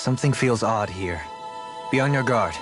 Something feels odd here. Be on your guard.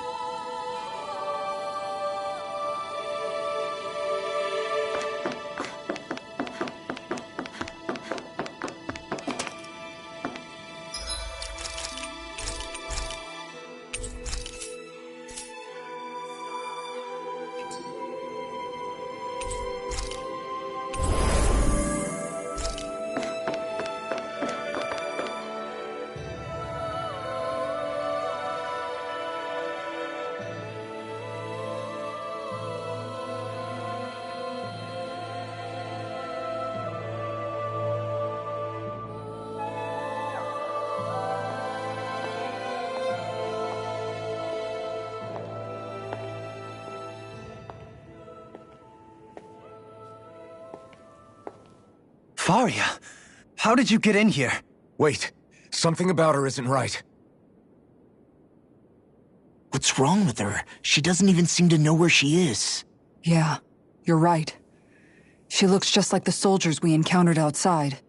Faria, how did you get in here? Wait, something about her isn't right. What's wrong with her? She doesn't even seem to know where she is. Yeah, you're right. She looks just like the soldiers we encountered outside.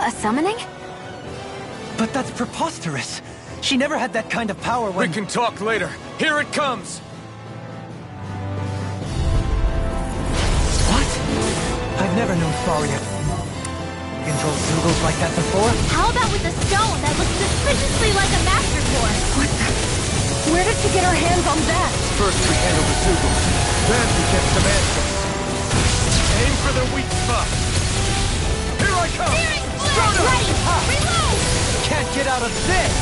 A summoning? But that's preposterous. She never had that kind of power when... We can talk later. Here it comes! What? I've never known Faria control Zugos like that before. How about with a stone that looks suspiciously like a master core? What the... Where did she get her hands on that? First we handle the Zugos, then we get some answers. Aim for the weak spot. Here I come! Ready! Reload! Can't get out of this!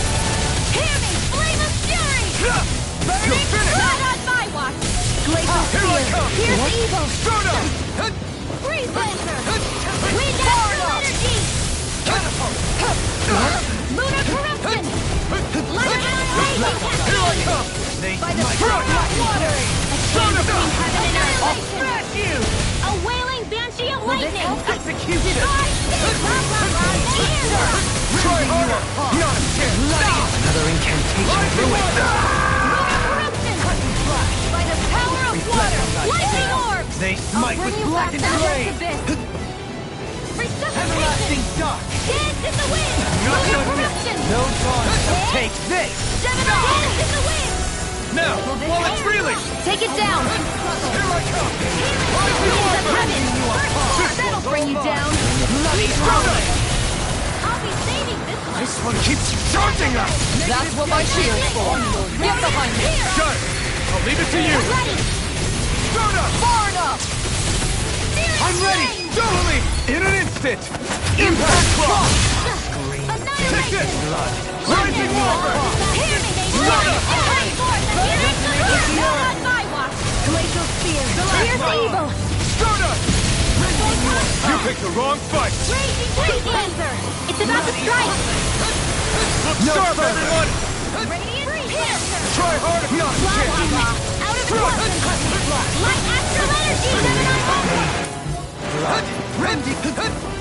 Hear me! Flame of fury! You're finished! Not on my watch! Glacial Here I spear! come! Here's evil! Soda! Freeze Lancer! Wind astral energy! Lunar corruption! Light annihilation! Here I come! By the power of water! Annihilation! Smash you! A wailing banshee of lightning! Execution! Try harder! Not a chance! Another incantation. Ruin. By the power of water! Lightning orbs! They smite with blackened flame! Everlasting dark! Dance in the wind! Lunar corruption! No dawn shall take this! Dance in the wind! Now, while it's reeling! Take it down! Here I come! Here's the ribbon! That'll bring you down! Bloody howling! I'll be saving this one! This one keeps charging us! That's what my shield's for. Get behind me. Done! I'll leave it to you! Ready! Soda! Far enough! I'm ready! Totally! In an instant! Impact clock! Take this! Rising water! Hear me! Soda! Impact force! Not on my watch! Glacial spear! Here's evil! Soda! You picked the wrong fight! Raging Freeze Lancer! It's about to strike! Look sharp, everyone! Radiant Piercer! Try harder! Not a chance! Out of focus! Light astral energy! Blood! Rending!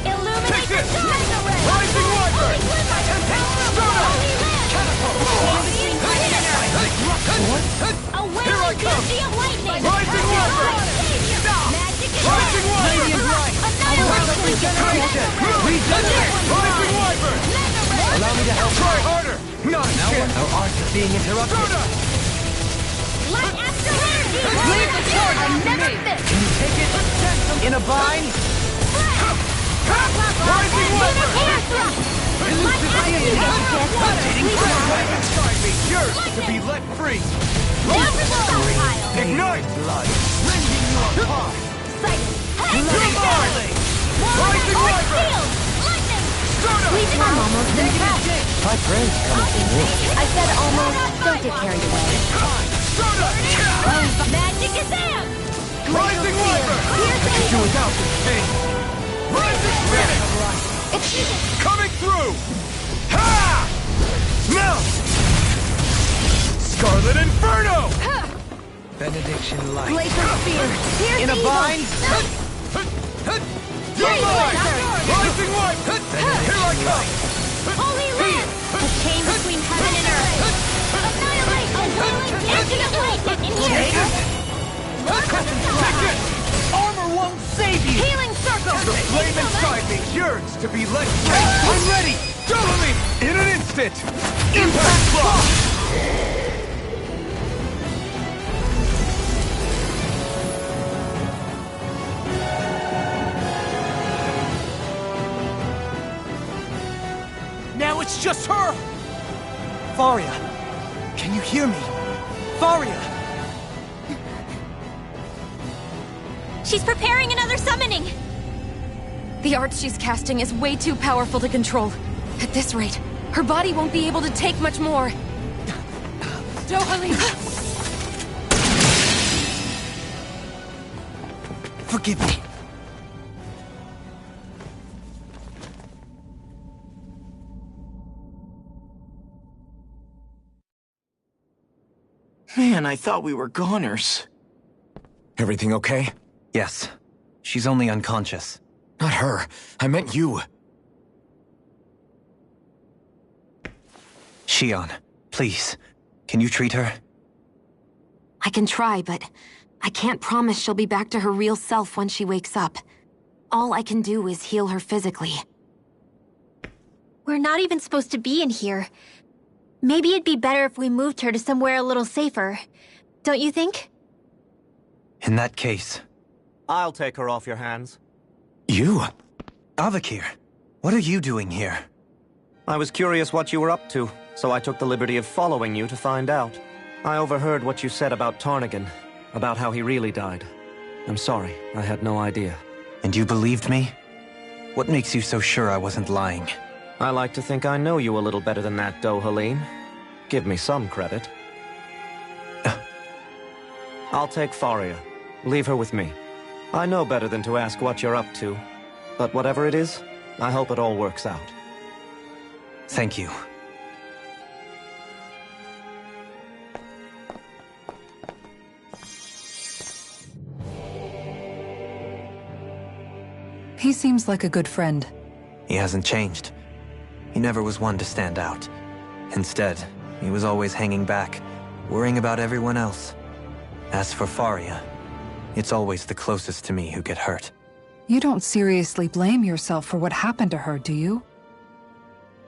Illuminate Take the this! dark! Rising water! Holy Glimmer! Soda! Holy Land! Radiant Piercer! A Here I wailing come! banshee of lightning! Rising water! Magic is Rising water! Annihilation! Rising wyvern! Allow me to help. Try harder! Not a chance! Our art is being interrupted. Soda! Light astral energy! Leave the charge! I'm never fit! Can you take it? In a bind? Rising wyvern! Inside me, yours to be let free. Ignite! Blood, rending you apart. You're mine! Rising wyvern! Soda! I'm almost there. My friends coming from me. I said almost. Don't get carried away. Soda! Magic is there! Rising wyvern! Do without this pain. Rising spirit! It's Coming through! Ha! Now! Scarlet Inferno! Benediction light. Glacial Spear! Pierce In a Evil! bind? You're Hey, mine! Blaster! Rising light! Here I come! Holy Lance! A chain between heaven and earth! Annihilate! A whirling infinite light! In here! Take it! Armor won't save you! Healing Circle! The flame inside me yearns to be let free! I'm ready! Double me! In an instant! Impact block! Now it's just her! Faria! Can you hear me? Faria! She's preparing another summoning! The art she's casting is way too powerful to control. At this rate, her body won't be able to take much more. Dohalim! Forgive me. Man, I thought we were goners. Everything okay? Yes. She's only unconscious. Not her. I meant you. Shion, please. Can you treat her? I can try, but I can't promise she'll be back to her real self when she wakes up. All I can do is heal her physically. We're not even supposed to be in here. Maybe it'd be better if we moved her to somewhere a little safer. Don't you think? In that case... I'll take her off your hands. You? Avakir, what are you doing here? I was curious what you were up to, so I took the liberty of following you to find out. I overheard what you said about Tarnigan, about how he really died. I'm sorry, I had no idea. And you believed me? What makes you so sure I wasn't lying? I like to think I know you a little better than that, Dohalim. Give me some credit. I'll take Faria. Leave her with me. I know better than to ask what you're up to. But whatever it is, I hope it all works out. Thank you. He seems like a good friend. He hasn't changed. He never was one to stand out. Instead, he was always hanging back, worrying about everyone else. As for Faria, it's always the closest to me who get hurt. You don't seriously blame yourself for what happened to her, do you?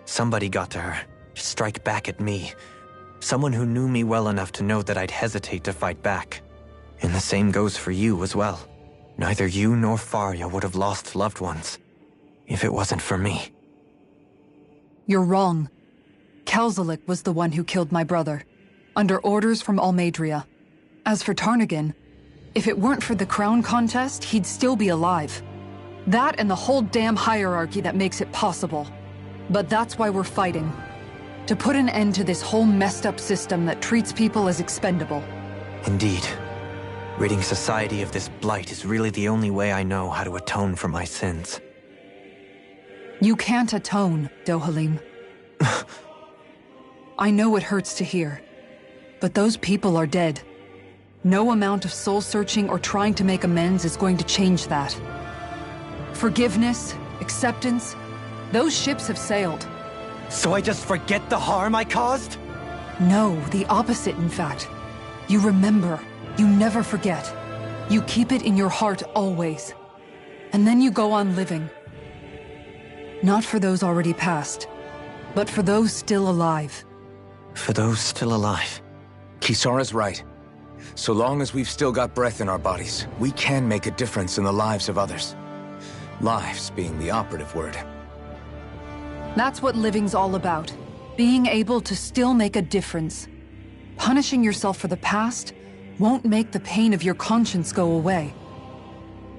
Somebody got to her, to strike back at me. Someone who knew me well enough to know that I'd hesitate to fight back. And the same goes for you as well. Neither you nor Faria would have lost loved ones, if it wasn't for me. You're wrong. Kelzalik was the one who killed my brother, under orders from Almadria. As for Tarnigan, if it weren't for the crown contest, he'd still be alive. That and the whole damn hierarchy that makes it possible. But that's why we're fighting. To put an end to this whole messed up system that treats people as expendable. Indeed. Ridding society of this blight is really the only way I know how to atone for my sins. You can't atone, Dohalim. I know it hurts to hear, but those people are dead. No amount of soul-searching or trying to make amends is going to change that. Forgiveness, acceptance, those ships have sailed. So I just forget the harm I caused? No, the opposite, in fact. You remember. You never forget. You keep it in your heart always. And then you go on living. Not for those already past, but for those still alive. For those still alive. Kisara's right. So long as we've still got breath in our bodies, we can make a difference in the lives of others. Lives being the operative word. That's what living's all about. Being able to still make a difference. Punishing yourself for the past won't make the pain of your conscience go away.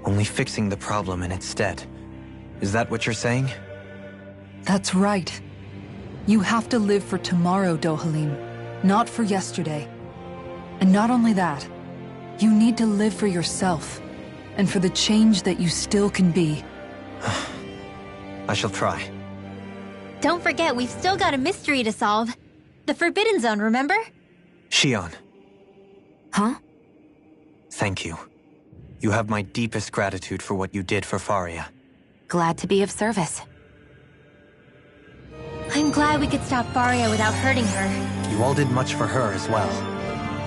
Only fixing the problem in its stead. Is that what you're saying? That's right. You have to live for tomorrow, Dohalim, not for yesterday. And not only that, you need to live for yourself, and for the change that you still can be. I shall try. Don't forget, we've still got a mystery to solve. The Forbidden Zone, remember? Shion. Huh? Thank you. You have my deepest gratitude for what you did for Faria. Glad to be of service. I'm glad we could stop Faria without hurting her. You all did much for her as well.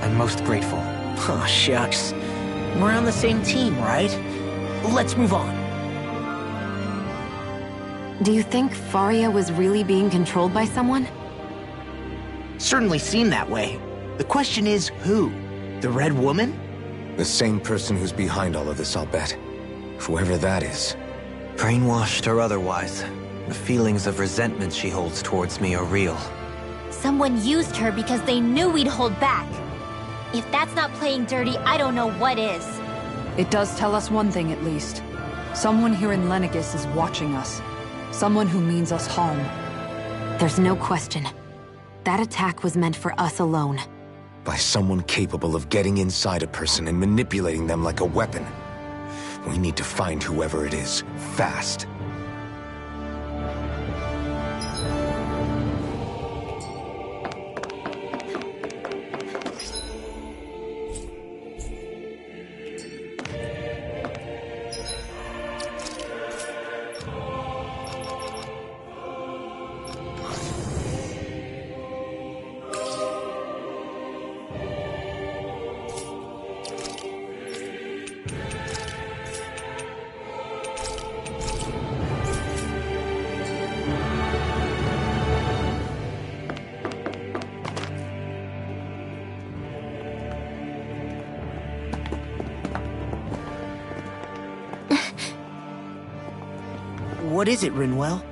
I'm most grateful. Oh, shucks. We're on the same team, right? Let's move on. Do you think Faria was really being controlled by someone? Certainly seemed that way. The question is, who? The Red Woman? The same person who's behind all of this, I'll bet. Whoever that is. Brainwashed or otherwise, the feelings of resentment she holds towards me are real. Someone used her because they knew we'd hold back. If that's not playing dirty, I don't know what is. It does tell us one thing at least. Someone here in Lenegis is watching us. Someone who means us harm. There's no question. That attack was meant for us alone. By someone capable of getting inside a person and manipulating them like a weapon. We need to find whoever it is, fast. What is it, Rinwell?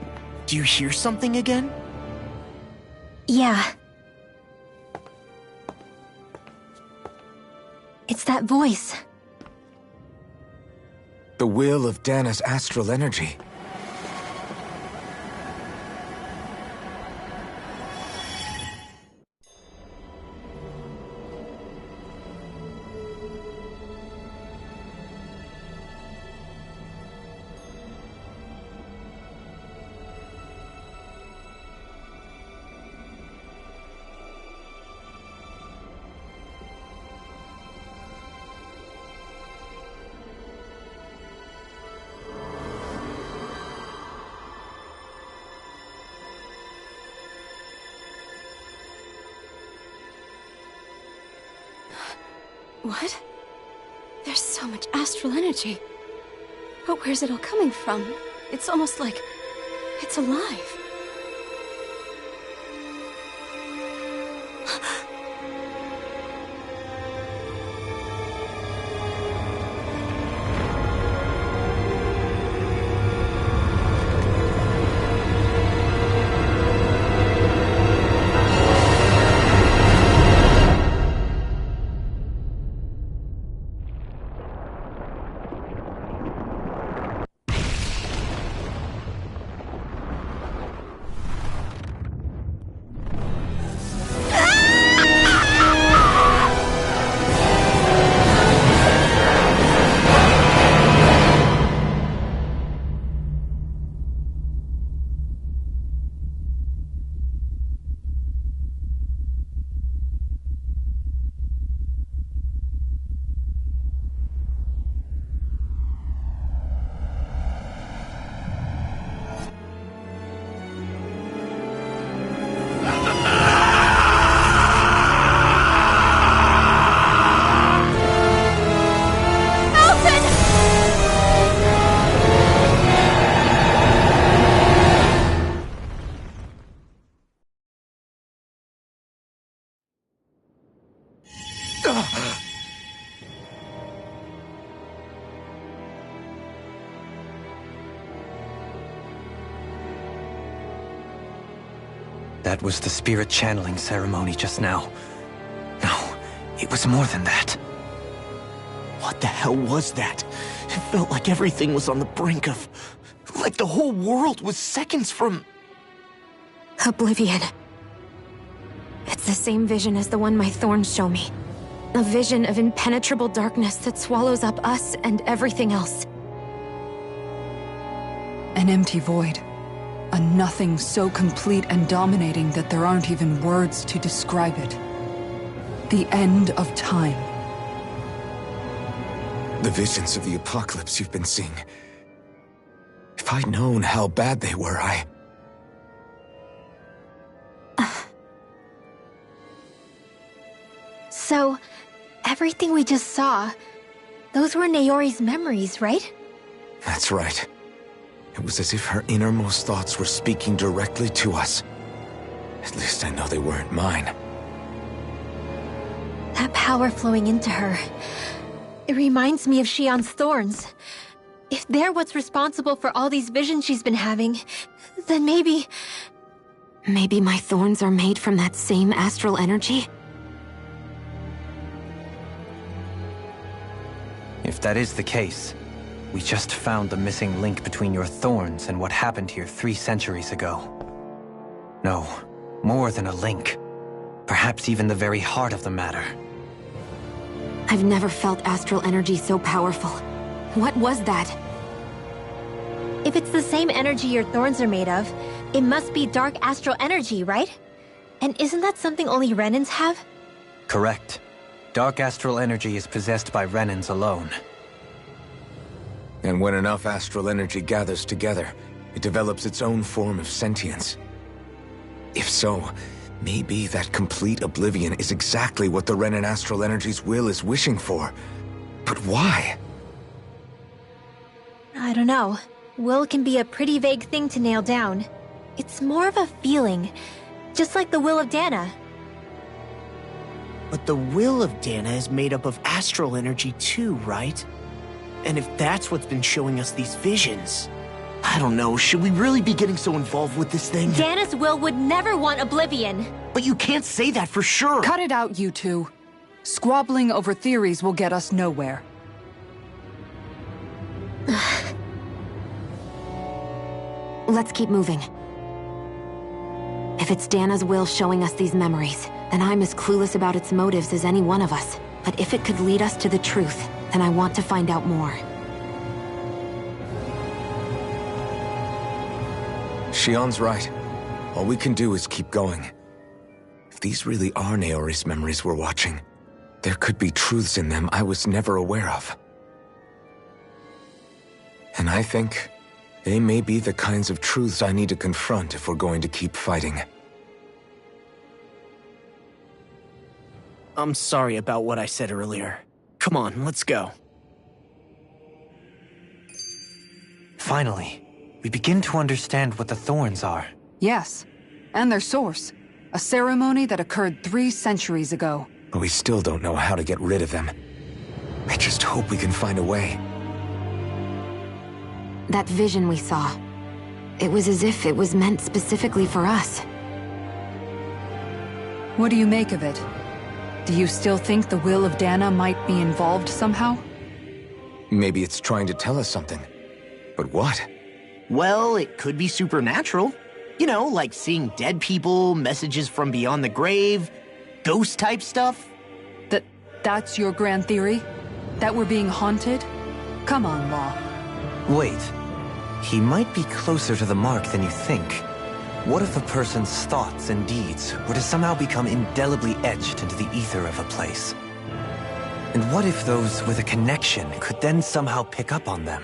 Do you hear something again? Yeah. It's that voice. The will of Dana's astral energy. What? There's so much astral energy. But where's it all coming from? It's almost like it's alive. That was the spirit channeling ceremony just now. No, it was more than that. What the hell was that? It felt like everything was on the brink of... like the whole world was seconds from... Oblivion. It's the same vision as the one my thorns show me. A vision of impenetrable darkness that swallows up us and everything else. An empty void. A nothing so complete and dominating that there aren't even words to describe it. The end of time. The visions of the apocalypse you've been seeing. If I'd known how bad they were, So, everything we just saw, those were Naori's memories, right? That's right. It was as if her innermost thoughts were speaking directly to us. At least I know they weren't mine. That power flowing into her, it reminds me of Shion's thorns. If they're what's responsible for all these visions she's been having, then maybe... Maybe my thorns are made from that same astral energy? If that is the case, we just found the missing link between your thorns and what happened here 3 centuries ago. No, more than a link. Perhaps even the very heart of the matter. I've never felt astral energy so powerful. What was that? If it's the same energy your thorns are made of, it must be dark astral energy, right? And isn't that something only Renans have? Correct. Dark astral energy is possessed by Renans alone. And when enough astral energy gathers together, it develops its own form of sentience. If so, maybe that complete oblivion is exactly what the Renan astral energy's will is wishing for. But why? I don't know. Will can be a pretty vague thing to nail down. It's more of a feeling, just like the will of Dana. But the will of Dana is made up of astral energy too, right? And if that's what's been showing us these visions... I don't know, should we really be getting so involved with this thing? Dana's will would never want oblivion. But you can't say that for sure! Cut it out, you two. Squabbling over theories will get us nowhere. Let's keep moving. If it's Dana's will showing us these memories, then I'm as clueless about its motives as any one of us. But if it could lead us to the truth, then I want to find out more. Shion's right. All we can do is keep going. If these really are Naori's memories we're watching, there could be truths in them I was never aware of. And I think they may be the kinds of truths I need to confront if we're going to keep fighting. I'm sorry about what I said earlier. Come on, let's go. Finally, we begin to understand what the thorns are. Yes, and their source. A ceremony that occurred 3 centuries ago. But we still don't know how to get rid of them. I just hope we can find a way. That vision we saw, it was as if it was meant specifically for us. What do you make of it? Do you still think the will of Dana might be involved somehow? Maybe it's trying to tell us something. But what? Well, it could be supernatural. You know, like seeing dead people, messages from beyond the grave, ghost-type stuff. That's your grand theory? That we're being haunted? Come on, Law. Wait. He might be closer to the mark than you think. What if a person's thoughts and deeds were to somehow become indelibly etched into the ether of a place? And what if those with a connection could then somehow pick up on them?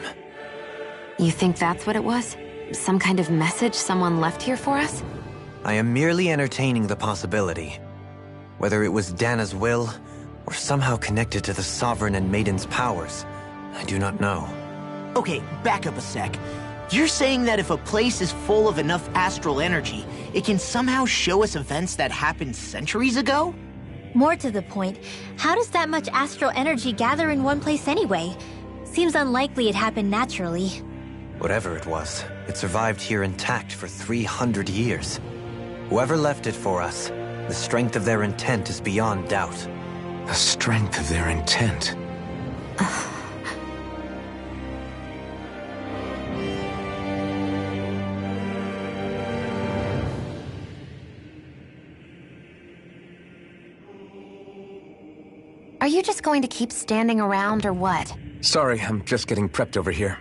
You think that's what it was? Some kind of message someone left here for us? I am merely entertaining the possibility. Whether it was Dana's will, or somehow connected to the Sovereign and Maiden's powers, I do not know. Okay, back up a sec. You're saying that if a place is full of enough astral energy, it can somehow show us events that happened centuries ago? More to the point, how does that much astral energy gather in one place anyway? Seems unlikely it happened naturally. Whatever it was, it survived here intact for 300 years. Whoever left it for us, the strength of their intent is beyond doubt. The strength of their intent. Are you just going to keep standing around or what? Sorry, I'm just getting prepped over here.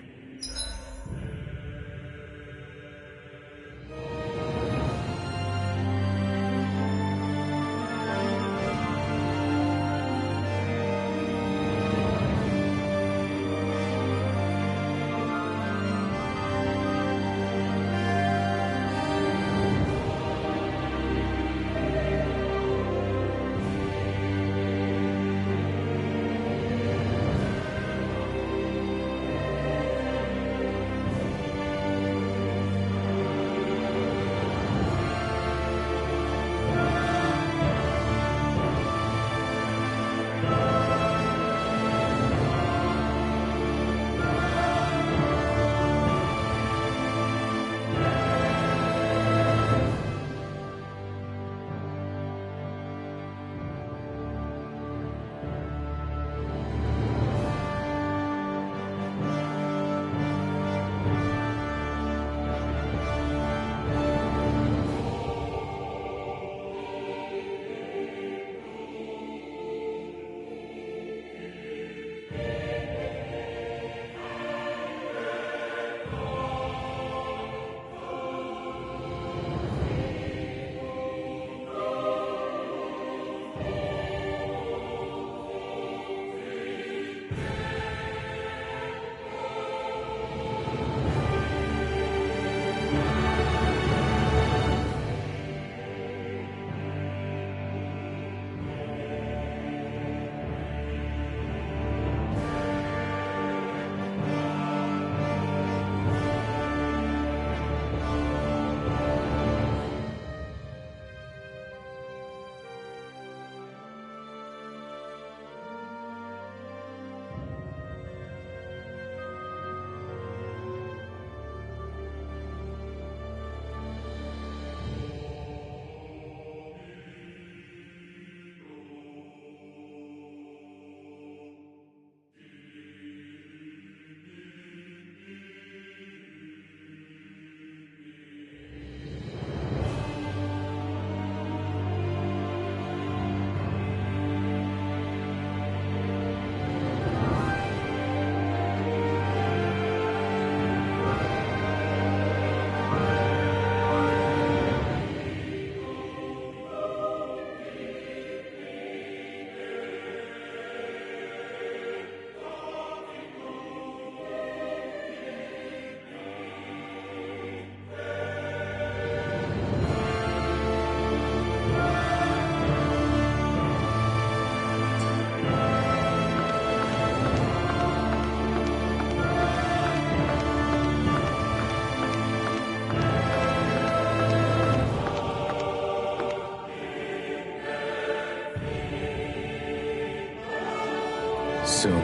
Soon,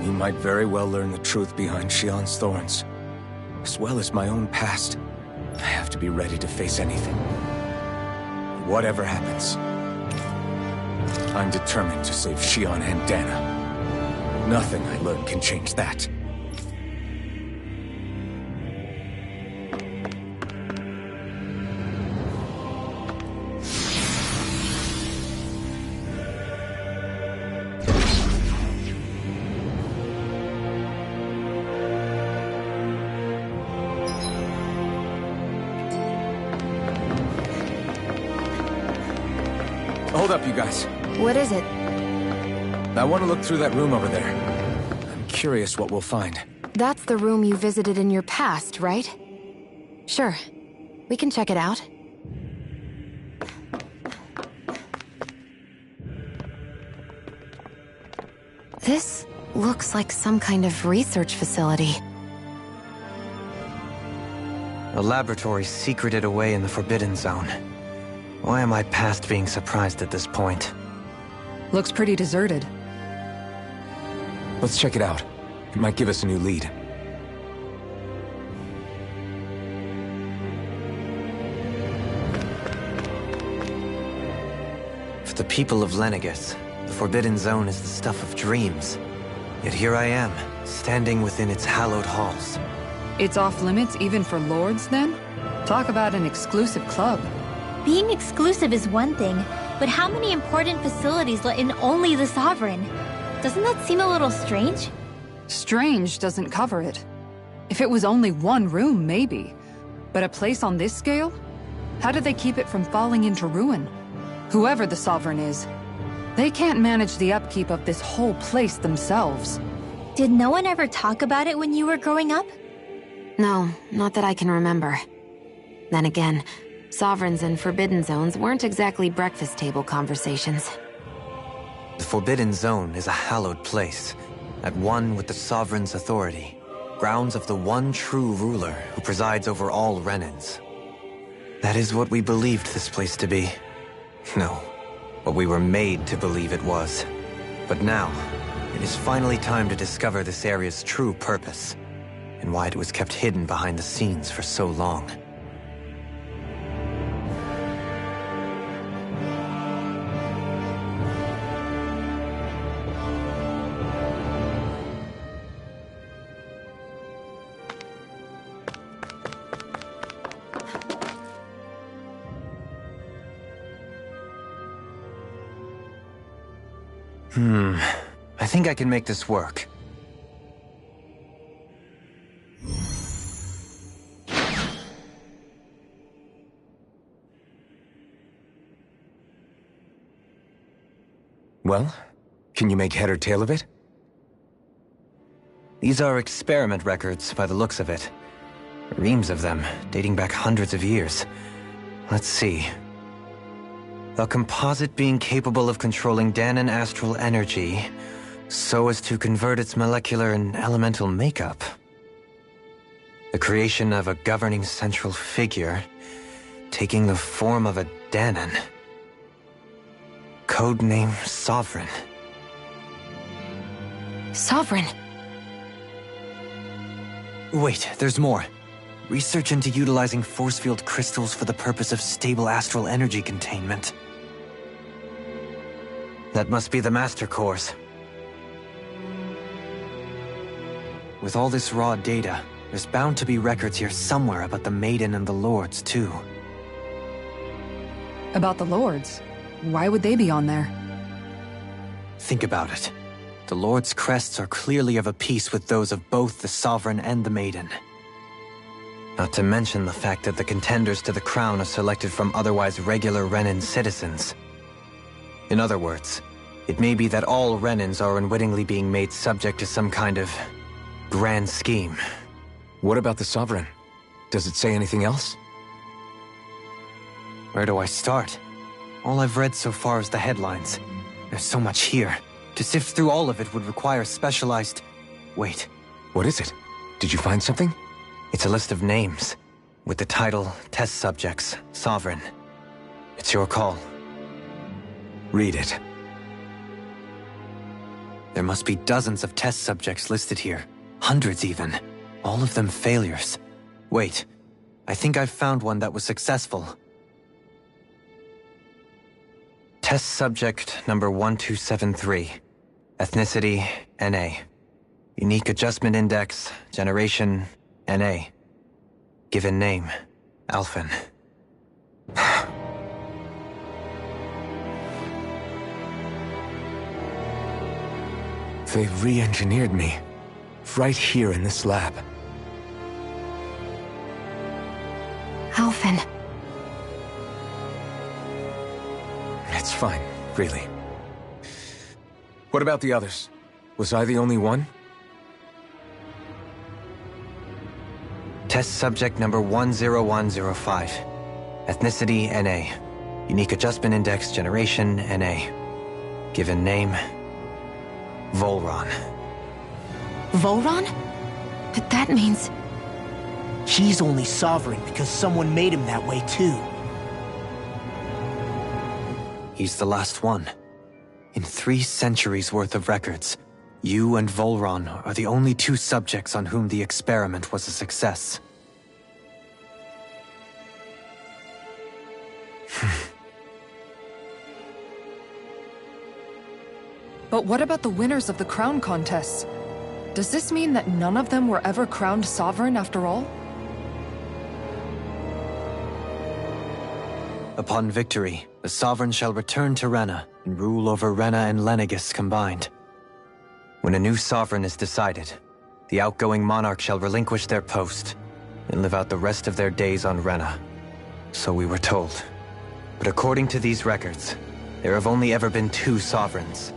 we might very well learn the truth behind Shion's thorns. As well as my own past. I have to be ready to face anything. Whatever happens. I'm determined to save Shion and Dana. Nothing I learn can change that. Hold up, you guys. What is it? I want to look through that room over there. I'm curious what we'll find. That's the room you visited in your past, right? Sure. We can check it out. This looks like some kind of research facility. A laboratory secreted away in the Forbidden Zone. Why am I past being surprised at this point? Looks pretty deserted. Let's check it out. It might give us a new lead. For the people of Lenegus, the Forbidden Zone is the stuff of dreams. Yet here I am, standing within its hallowed halls. It's off limits even for lords, then? Talk about an exclusive club. Being exclusive is one thing, but how many important facilities let in only the Sovereign? Doesn't that seem a little strange? Strange doesn't cover it. If it was only one room, maybe. But a place on this scale? How did they keep it from falling into ruin? Whoever the Sovereign is, they can't manage the upkeep of this whole place themselves. Did no one ever talk about it when you were growing up? No, not that I can remember. Then again, Sovereigns and Forbidden Zones weren't exactly breakfast table conversations. The Forbidden Zone is a hallowed place, at one with the Sovereign's authority, grounds of the one true ruler who presides over all Renans. That is what we believed this place to be. No, what we were made to believe it was. But now, it is finally time to discover this area's true purpose, and why it was kept hidden behind the scenes for so long. I think I can make this work. Well, can you make head or tail of it? These are experiment records by the looks of it. Reams of them, dating back hundreds of years. Let's see. A composite being capable of controlling Danan astral energy so as to convert its molecular and elemental makeup. The creation of a governing central figure taking the form of a Danan. Codename Sovereign. Sovereign! Wait, there's more. Research into utilizing force field crystals for the purpose of stable astral energy containment. That must be the Master Course. With all this raw data, there's bound to be records here somewhere about the Maiden and the Lords, too. About the Lords? Why would they be on there? Think about it. The Lord's crests are clearly of a piece with those of both the Sovereign and the Maiden. Not to mention the fact that the contenders to the crown are selected from otherwise regular Renan citizens. In other words, it may be that all Renans are unwittingly being made subject to some kind of grand scheme. What about the Sovereign? Does it say anything else? Where do I start? All I've read so far is the headlines. There's so much here. To sift through all of it would require specialized... Wait. What is it? Did you find something? It's a list of names, with the title, Test Subjects, Sovereign. It's your call. Read it. There must be dozens of test subjects listed here. Hundreds even. All of them failures. Wait, I think I've found one that was successful. Test subject number 1273. Ethnicity, NA. Unique adjustment index, generation, NA. Given name, Alphen. They re-engineered me. Right here in this lab. Alphen. It's fine, really. What about the others? Was I the only one? Test subject number 10105. Ethnicity, NA. Unique adjustment index, generation, NA. Given name, Volron. Volron? But that means... He's only sovereign because someone made him that way too. He's the last one. In 3 centuries worth of records, you and Volron are the only 2 subjects on whom the experiment was a success. But what about the winners of the crown contests? Does this mean that none of them were ever crowned sovereign after all? Upon victory, the sovereign shall return to Rena and rule over Rena and Lenegis combined. When a new sovereign is decided, the outgoing monarch shall relinquish their post and live out the rest of their days on Rena. So we were told. But according to these records, there have only ever been 2 sovereigns,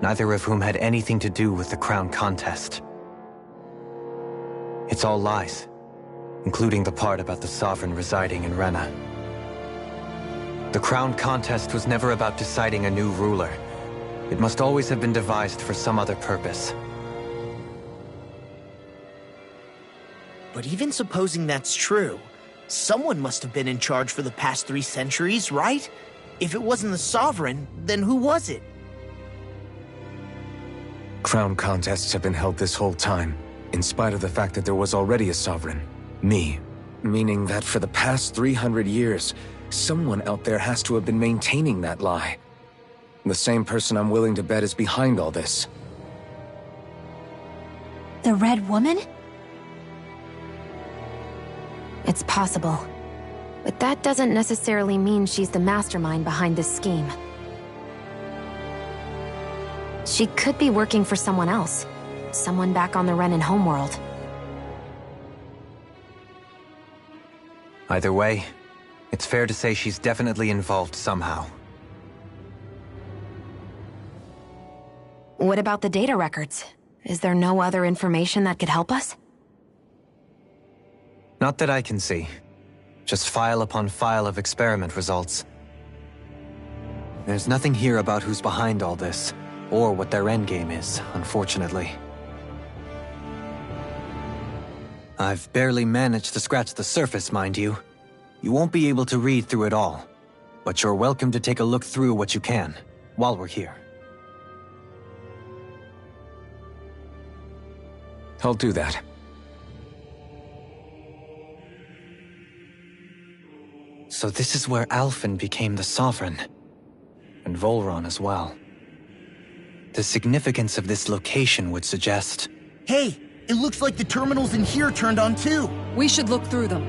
neither of whom had anything to do with the crown contest. It's all lies, including the part about the sovereign residing in Rena. The crown contest was never about deciding a new ruler. It must always have been devised for some other purpose. But even supposing that's true, someone must have been in charge for the past 3 centuries, right? If it wasn't the sovereign, then who was it? Crown contests have been held this whole time, in spite of the fact that there was already a sovereign. Me. Meaning that for the past 300 years, someone out there has to have been maintaining that lie. The same person I'm willing to bet is behind all this. The Red Woman? It's possible. But that doesn't necessarily mean she's the mastermind behind this scheme. She could be working for someone else. Someone back on the Renan homeworld. Either way, it's fair to say she's definitely involved somehow. What about the data records? Is there no other information that could help us? Not that I can see. Just file upon file of experiment results. There's nothing here about who's behind all this, or what their endgame is, unfortunately. I've barely managed to scratch the surface, mind you. You won't be able to read through it all, but you're welcome to take a look through what you can, while we're here. I'll do that. So this is where Alphen became the Sovereign, and Volron as well. The significance of this location would suggest... Hey, it looks like the terminals in here turned on too. We should look through them.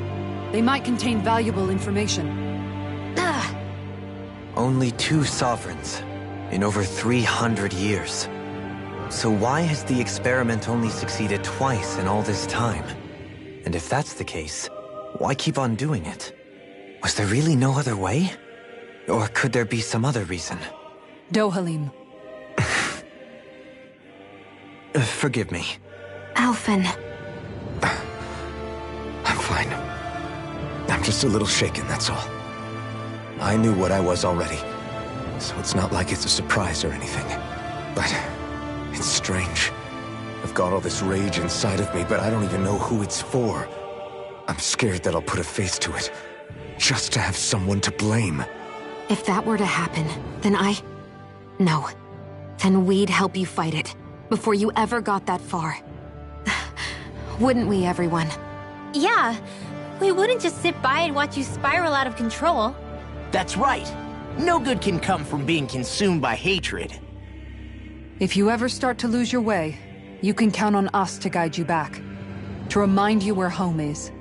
They might contain valuable information. Only 2 sovereigns in over 300 years. So why has the experiment only succeeded twice in all this time? And if that's the case, why keep on doing it? Was there really no other way? Or could there be some other reason? Dohalim. Forgive me. Alphen. I'm fine. I'm just a little shaken, that's all. I knew what I was already, so it's not like it's a surprise or anything. But it's strange. I've got all this rage inside of me, but I don't even know who it's for. I'm scared that I'll put a face to it, just to have someone to blame. If that were to happen, then No. Then we'd help you fight it, before you ever got that far. Wouldn't we, everyone? Yeah, we wouldn't just sit by and watch you spiral out of control. That's right. No good can come from being consumed by hatred. If you ever start to lose your way, you can count on us to guide you back. To remind you where home is.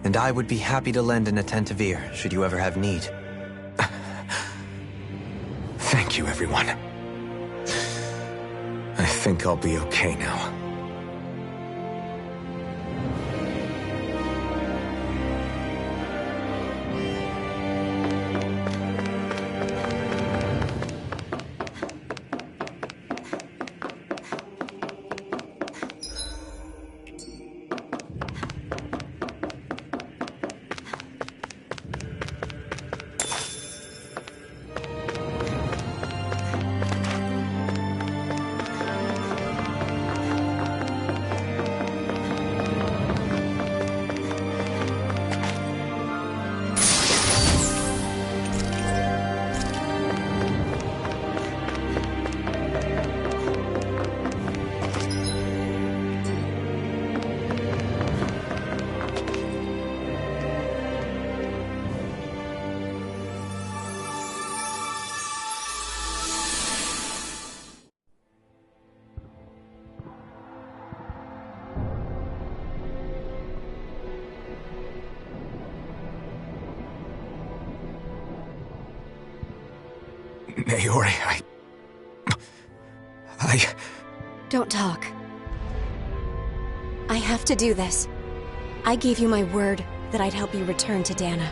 And I would be happy to lend an attentive ear, should you ever have need. Thank you, everyone. I think I'll be okay now. Naori, Don't talk. I have to do this. I gave you my word that I'd help you return to Dana.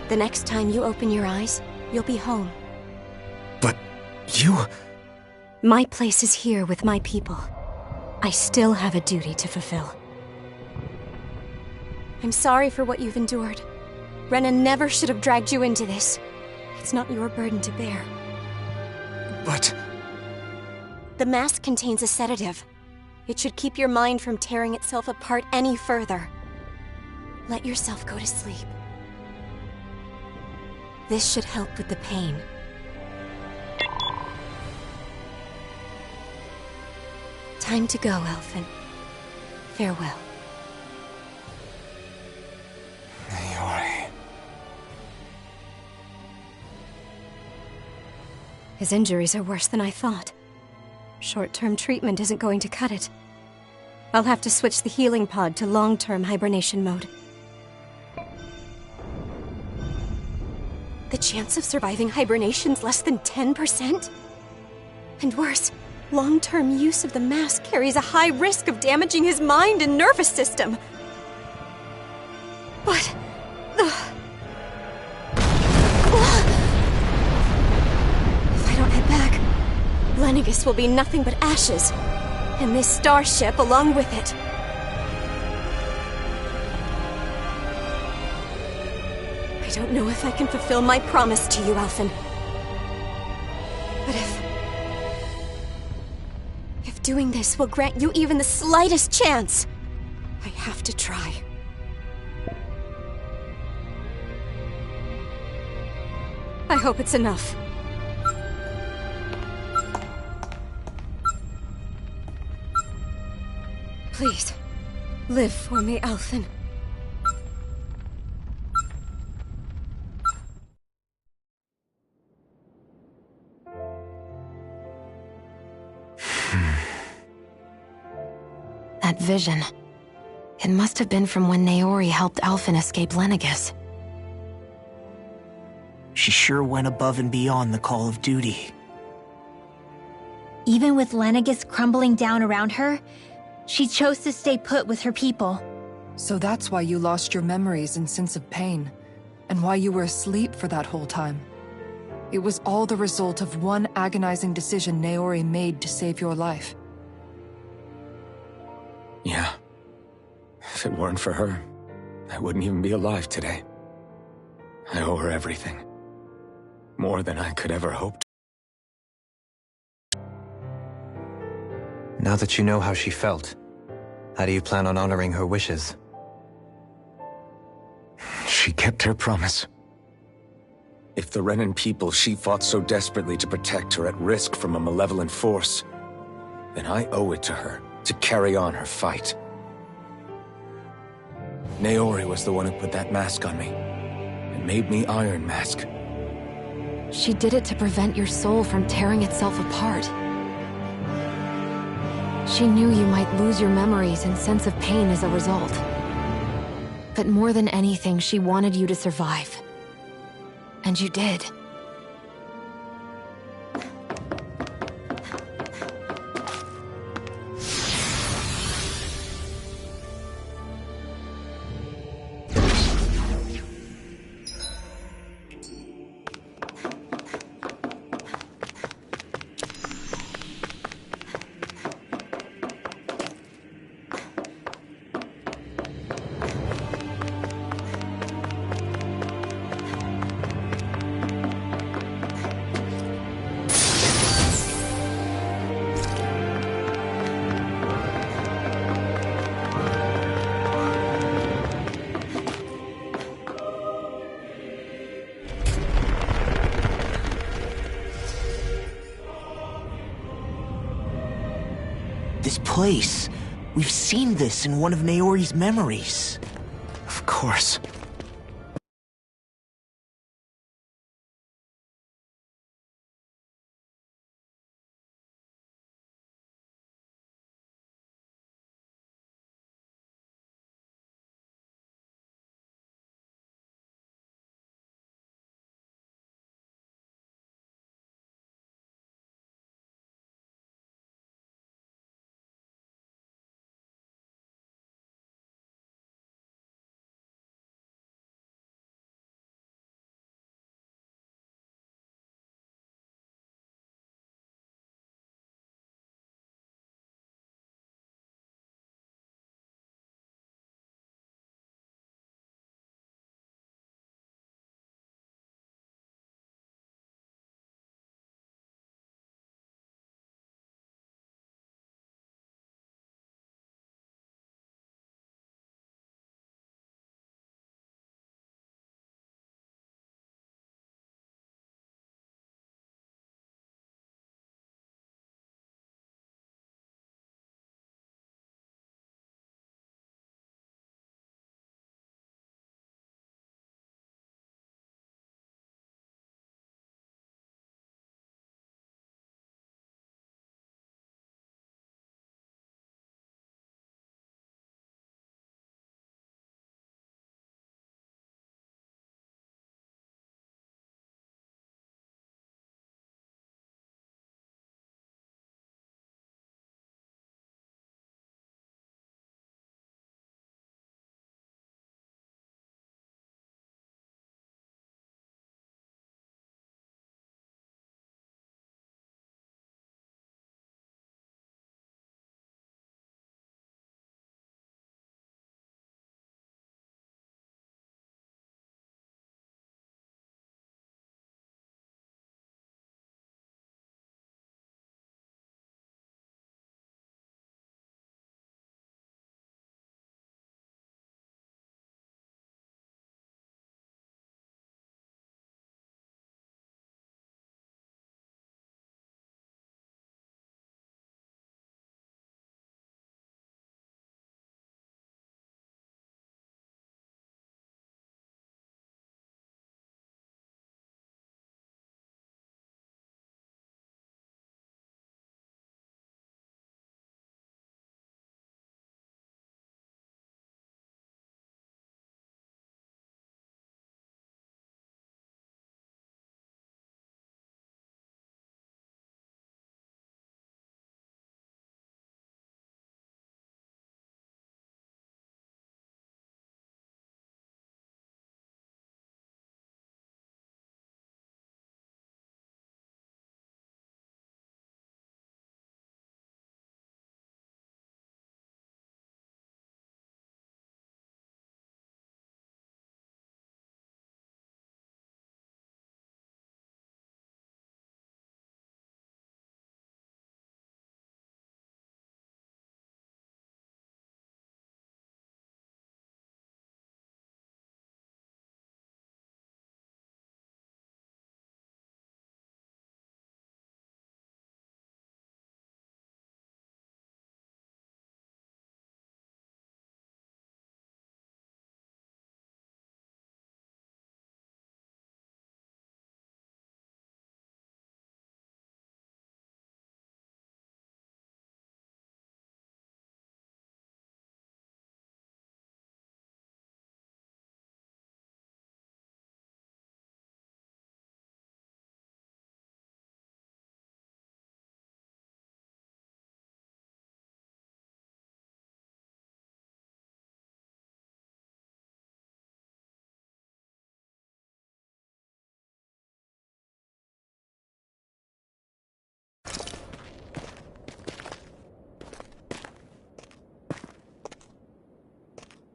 The next time you open your eyes, you'll be home. But you... My place is here with my people. I still have a duty to fulfill. I'm sorry for what you've endured. Rena never should have dragged you into this. It's not your burden to bear. But... The mask contains a sedative. It should keep your mind from tearing itself apart any further. Let yourself go to sleep. This should help with the pain. Time to go, Elfin. Farewell. Naori... His injuries are worse than I thought. Short-term treatment isn't going to cut it. I'll have to switch the healing pod to long-term hibernation mode. The chance of surviving hibernation's less than 10%? And worse, long-term use of the mask carries a high risk of damaging his mind and nervous system. But... Lenegis will be nothing but ashes, and this starship along with it. I don't know if I can fulfill my promise to you, Alphen. But if doing this will grant you even the slightest chance, I have to try. I hope it's enough. Please, live for me, Alphen. That vision. It must have been from when Naori helped Alphen escape Lenegis. She sure went above and beyond the call of duty. Even with Lenegis crumbling down around her, she chose to stay put with her people. So that's why you lost your memories and sense of pain, and why you were asleep for that whole time. It was all the result of one agonizing decision Naori made to save your life. Yeah. If it weren't for her, I wouldn't even be alive today. I owe her everything. More than I could ever hope. Now that you know how she felt, how do you plan on honoring her wishes? She kept her promise. If the Renan people she fought so desperately to protect are at risk from a malevolent force, then I owe it to her to carry on her fight. Naori was the one who put that mask on me, and made me Iron Mask. She did it to prevent your soul from tearing itself apart. She knew you might lose your memories and sense of pain as a result. But more than anything, she wanted you to survive. And you did. This place. We've seen this in one of Naori's memories. Of course.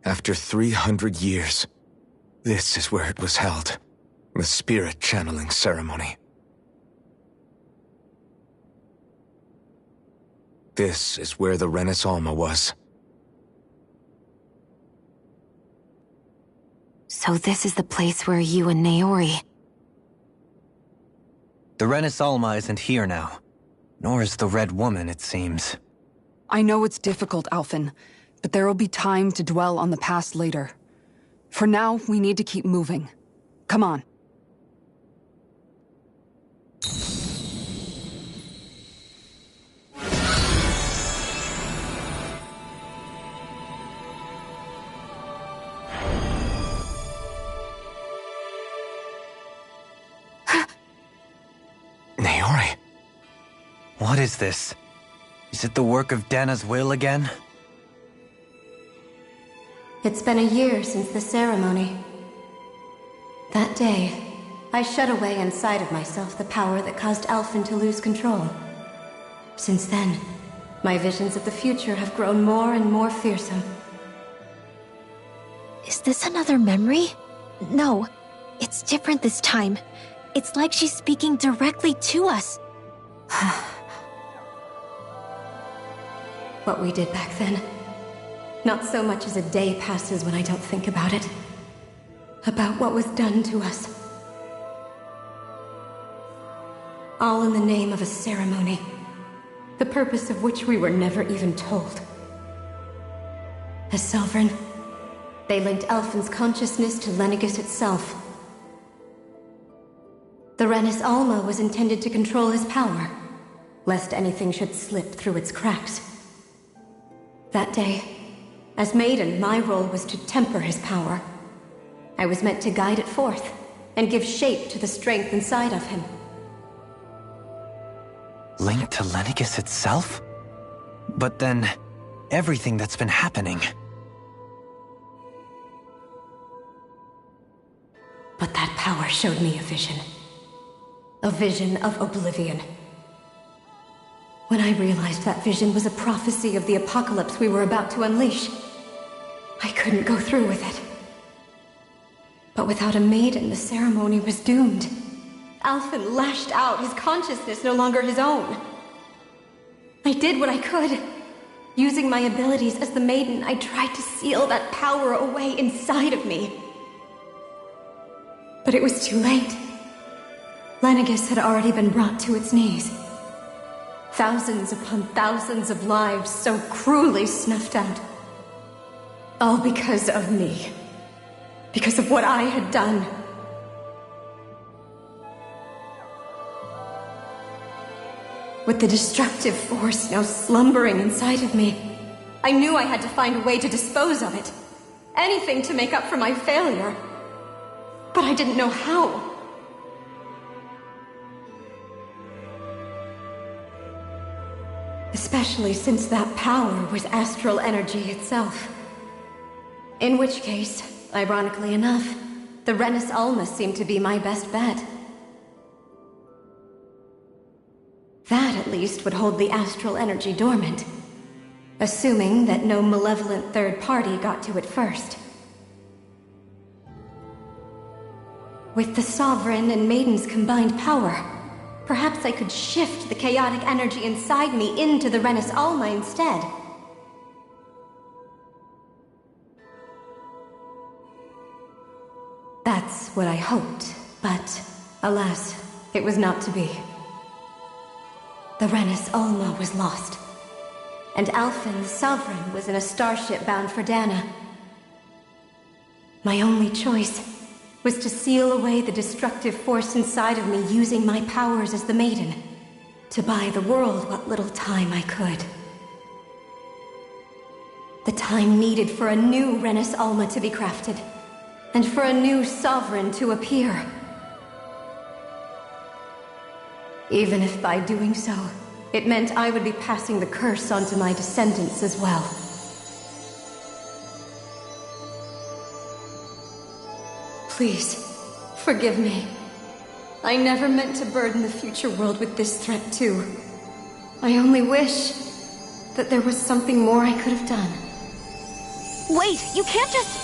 After 300 years, this is where it was held. The spirit channeling ceremony. This is where the Renis Alma was. So this is the place where you and Naori... The Renis Alma isn't here now. Nor is the Red Woman, it seems. I know it's difficult, Alphen, but there will be time to dwell on the past later. For now, we need to keep moving. Come on. Naori? What is this? Is it the work of Dana's will again? It's been a year since the ceremony. That day, I shut away inside of myself the power that caused Alphen to lose control. Since then, my visions of the future have grown more and more fearsome. Is this another memory? No, it's different this time. It's like she's speaking directly to us. What we did back then. Not so much as a day passes when I don't think about it. About what was done to us. All in the name of a ceremony. The purpose of which we were never even told. As Sovereign, they linked Alphen's consciousness to Lenegis itself. The Renis Alma was intended to control his power, lest anything should slip through its cracks. That day, as Maiden, my role was to temper his power. I was meant to guide it forth, and give shape to the strength inside of him. Linked to Lenegis itself? But then, everything that's been happening... But that power showed me a vision. A vision of oblivion. When I realized that vision was a prophecy of the apocalypse we were about to unleash, I couldn't go through with it. But without a maiden, the ceremony was doomed. Alphen lashed out, his consciousness no longer his own. I did what I could. Using my abilities as the maiden, I tried to seal that power away inside of me. But it was too late. Lenegis had already been brought to its knees. Thousands upon thousands of lives so cruelly snuffed out. All because of me. Because of what I had done. With the destructive force now slumbering inside of me, I knew I had to find a way to dispose of it. Anything to make up for my failure. But I didn't know how. Especially since that power was astral energy itself. In which case, ironically enough, the Renis Alma seemed to be my best bet. That, at least, would hold the astral energy dormant. Assuming that no malevolent third party got to it first. With the Sovereign and Maiden's combined power, perhaps I could shift the chaotic energy inside me into the Renis Alma instead. That's what I hoped, but alas, it was not to be. The Renis Alma was lost, and Alphen, the Sovereign, was in a starship bound for Dana. My only choice was to seal away the destructive force inside of me using my powers as the Maiden, to buy the world what little time I could. The time needed for a new Renis Alma to be crafted, and for a new Sovereign to appear. Even if by doing so, it meant I would be passing the curse on to my descendants as well. Please, forgive me. I never meant to burden the future world with this threat too. I only wish that there was something more I could have done. Wait, you can't just...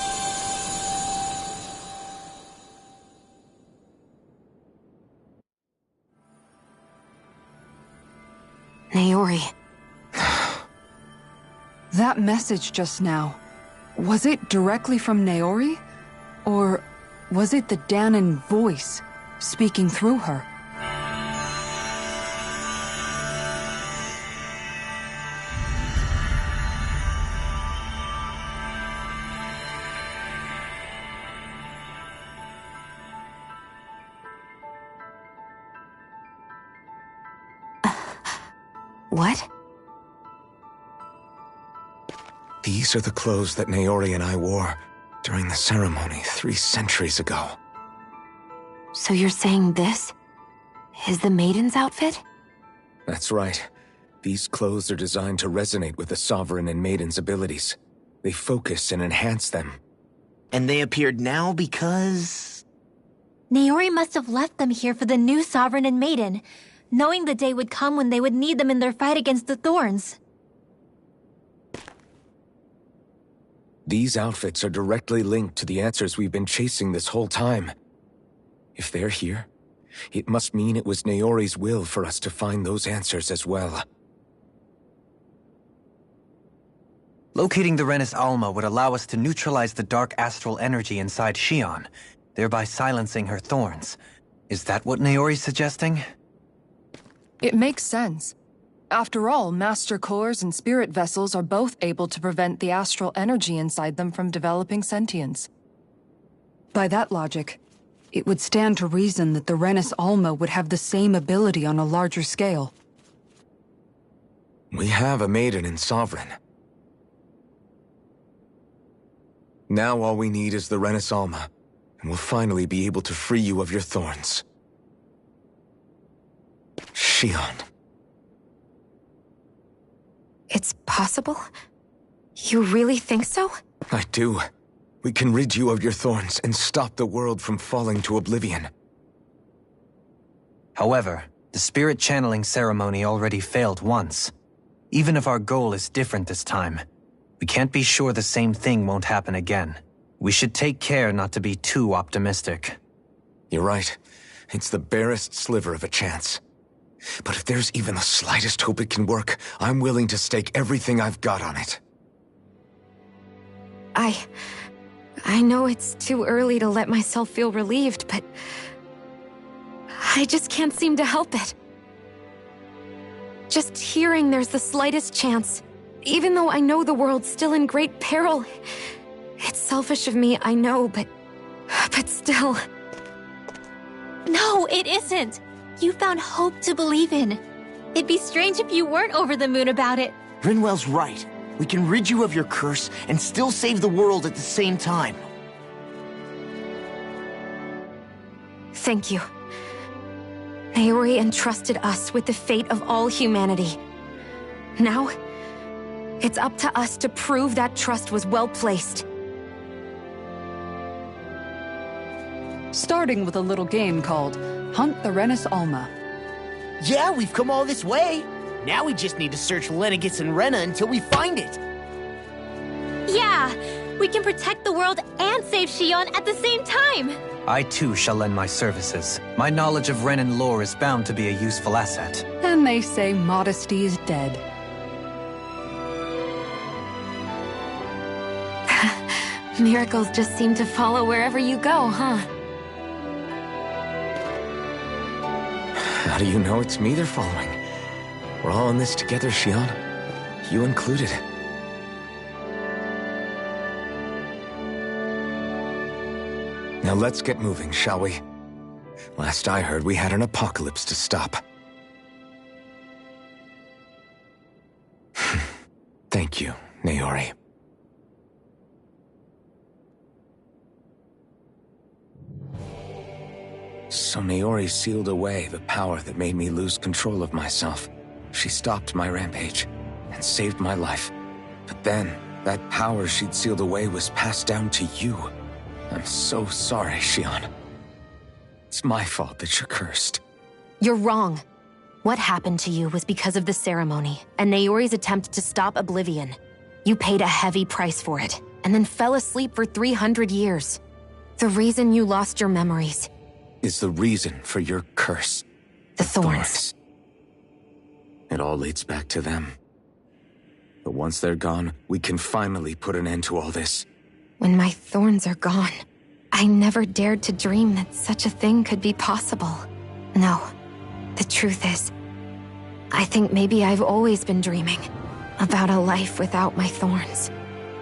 Naori. That message just now, was it directly from Naori? Or was it the Danon voice speaking through her? What? These are the clothes that Naori and I wore during the ceremony 3 centuries ago. So you're saying this is the Maiden's outfit? That's right. These clothes are designed to resonate with the Sovereign and Maiden's abilities. They focus and enhance them. And they appeared now because... Naori must have left them here for the new Sovereign and Maiden, knowing the day would come when they would need them in their fight against the Thorns. These outfits are directly linked to the answers we've been chasing this whole time. If they're here, it must mean it was Naori's will for us to find those answers as well. Locating the Renis Alma would allow us to neutralize the dark astral energy inside Xion, thereby silencing her thorns. Is that what Naori's suggesting? It makes sense. After all, Master Cores and Spirit Vessels are both able to prevent the astral energy inside them from developing sentience. By that logic, it would stand to reason that the Renis Alma would have the same ability on a larger scale. We have a Maiden and Sovereign. Now all we need is the Renis Alma, and we'll finally be able to free you of your thorns. Xion. It's possible? You really think so? I do. We can rid you of your thorns and stop the world from falling to oblivion. However, the spirit channeling ceremony already failed once. Even if our goal is different this time, we can't be sure the same thing won't happen again. We should take care not to be too optimistic. You're right. It's the barest sliver of a chance. But if there's even the slightest hope it can work, I'm willing to stake everything I've got on it. I know it's too early to let myself feel relieved, but I just can't seem to help it. Just hearing there's the slightest chance, even though I know the world's still in great peril. It's selfish of me, I know, but still. No, it isn't. You found hope to believe in. It'd be strange if you weren't over the moon about it. Rinwell's right. We can rid you of your curse and still save the world at the same time. Thank you. Naori entrusted us with the fate of all humanity. Now, it's up to us to prove that trust was well placed. Starting with a little game called Hunt the Renis Alma. Yeah, we've come all this way. Now we just need to search Lenegis and Rena until we find it. Yeah, we can protect the world and save Xion at the same time. I too shall lend my services. My knowledge of Renan lore is bound to be a useful asset. And they say modesty is dead. Miracles just seem to follow wherever you go, huh? How do you know it's me they're following? We're all in this together, Xion. You included. Now let's get moving, shall we? Last I heard, we had an apocalypse to stop. Thank you, Naori. So Naori sealed away the power that made me lose control of myself. She stopped my rampage and saved my life. But then, that power she'd sealed away was passed down to you. I'm so sorry, Xion. It's my fault that you're cursed. You're wrong. What happened to you was because of the ceremony and Naori's attempt to stop Oblivion. You paid a heavy price for it. and then fell asleep for 300 years. The reason you lost your memories. Is the reason for your curse. The thorns. It all leads back to them. But once they're gone, we can finally put an end to all this. When my thorns are gone, I never dared to dream that such a thing could be possible. No, the truth is, I think maybe I've always been dreaming about a life without my thorns.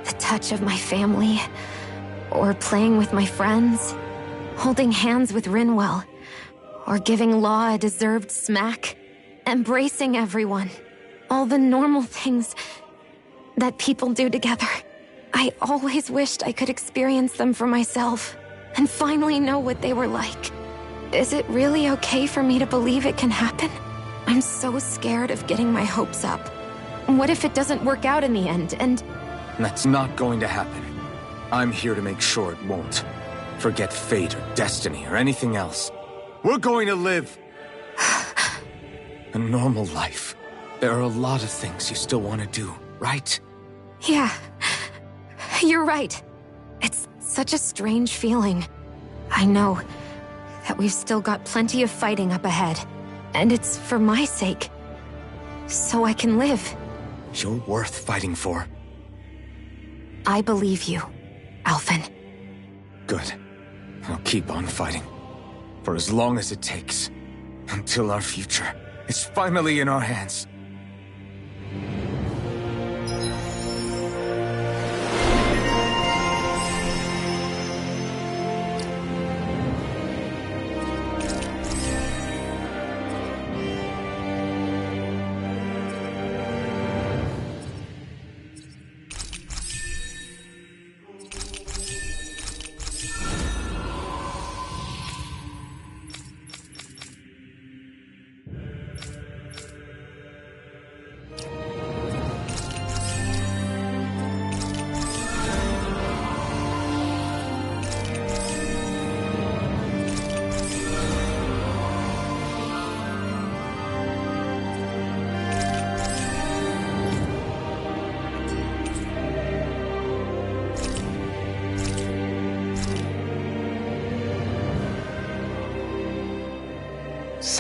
The touch of my family, or playing with my friends, holding hands with Rinwell, or giving Law a deserved smack, embracing everyone. All the normal things that people do together. I always wished I could experience them for myself, and finally know what they were like. Is it really okay for me to believe it can happen? I'm so scared of getting my hopes up. What if it doesn't work out in the end, and... That's not going to happen. I'm here to make sure it won't. Forget fate or destiny or anything else. We're going to live a normal life. There are a lot of things you still want to do, right? Yeah, you're right. It's such a strange feeling. I know that we've still got plenty of fighting up ahead, and it's for my sake, so I can live. You're worth fighting for. I believe you, Alphen. Good. I'll keep on fighting. For as long as it takes. Until our future is finally in our hands.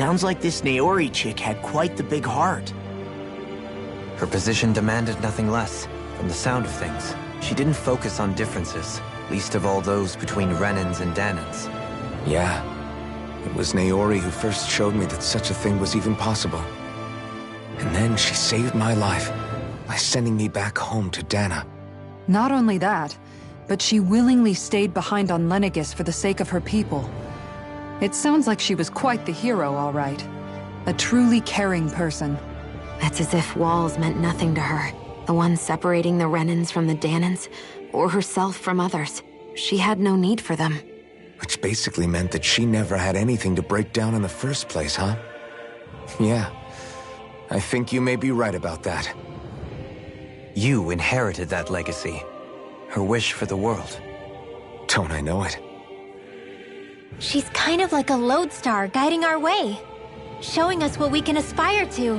Sounds like this Naori chick had quite the big heart. Her position demanded nothing less. From the sound of things, she didn't focus on differences, least of all those between Renans and Danans. Yeah. It was Naori who first showed me that such a thing was even possible. And then she saved my life by sending me back home to Dana. Not only that, but she willingly stayed behind on Lenegis for the sake of her people. It sounds like she was quite the hero, all right. A truly caring person. That's as if walls meant nothing to her. The ones separating the Renans from the Danans, or herself from others. She had no need for them. Which basically meant that she never had anything to break down in the first place, huh? Yeah. I think you may be right about that. You inherited that legacy. Her wish for the world. Don't I know it? She's kind of like a lodestar guiding our way, showing us what we can aspire to.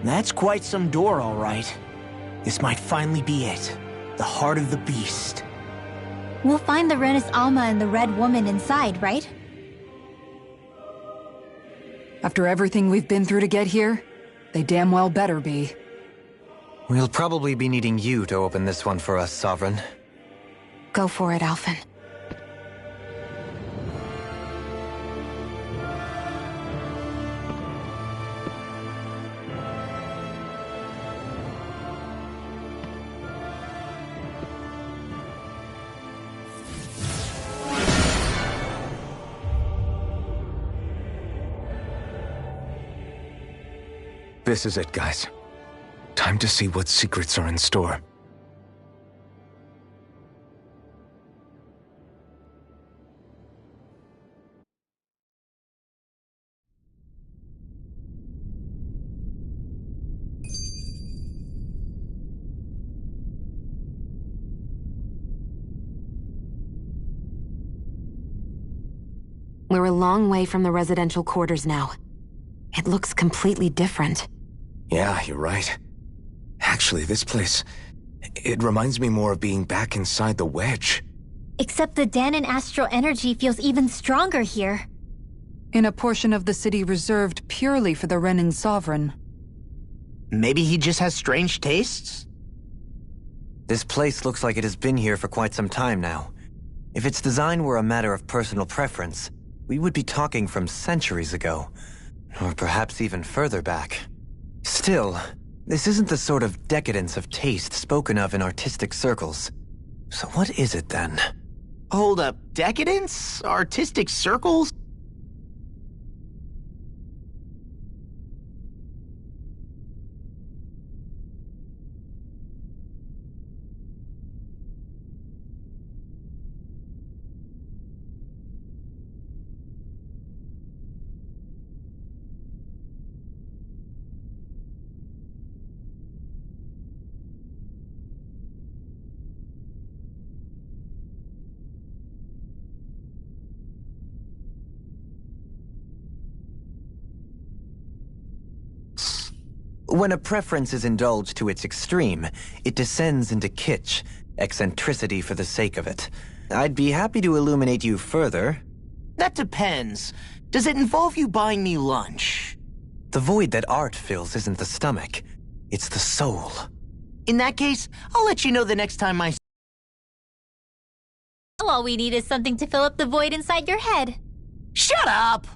That's quite some door, all right. This might finally be it. The heart of the beast. We'll find the Renis Alma and the Red Woman inside, right? After everything we've been through to get here, they damn well better be. We'll probably be needing you to open this one for us, Sovereign. Go for it, Alphen. This is it, guys. Time to see what secrets are in store. We're a long way from the residential quarters now. It looks completely different. Yeah, you're right. Actually, this place... it reminds me more of being back inside the Wedge. Except the Danon astral energy feels even stronger here. In a portion of the city reserved purely for the Renin Sovereign. Maybe he just has strange tastes? This place looks like it has been here for quite some time now. If its design were a matter of personal preference, we would be talking from centuries ago. Or perhaps even further back. Still, this isn't the sort of decadence of taste spoken of in artistic circles. So what is it then? Hold up, decadence? Artistic circles? When a preference is indulged to its extreme, it descends into kitsch, eccentricity for the sake of it. I'd be happy to illuminate you further. That depends. Does it involve you buying me lunch? The void that art fills isn't the stomach, it's the soul. In that case, I'll let you know the next time I... All we need is something to fill up the void inside your head. Shut up!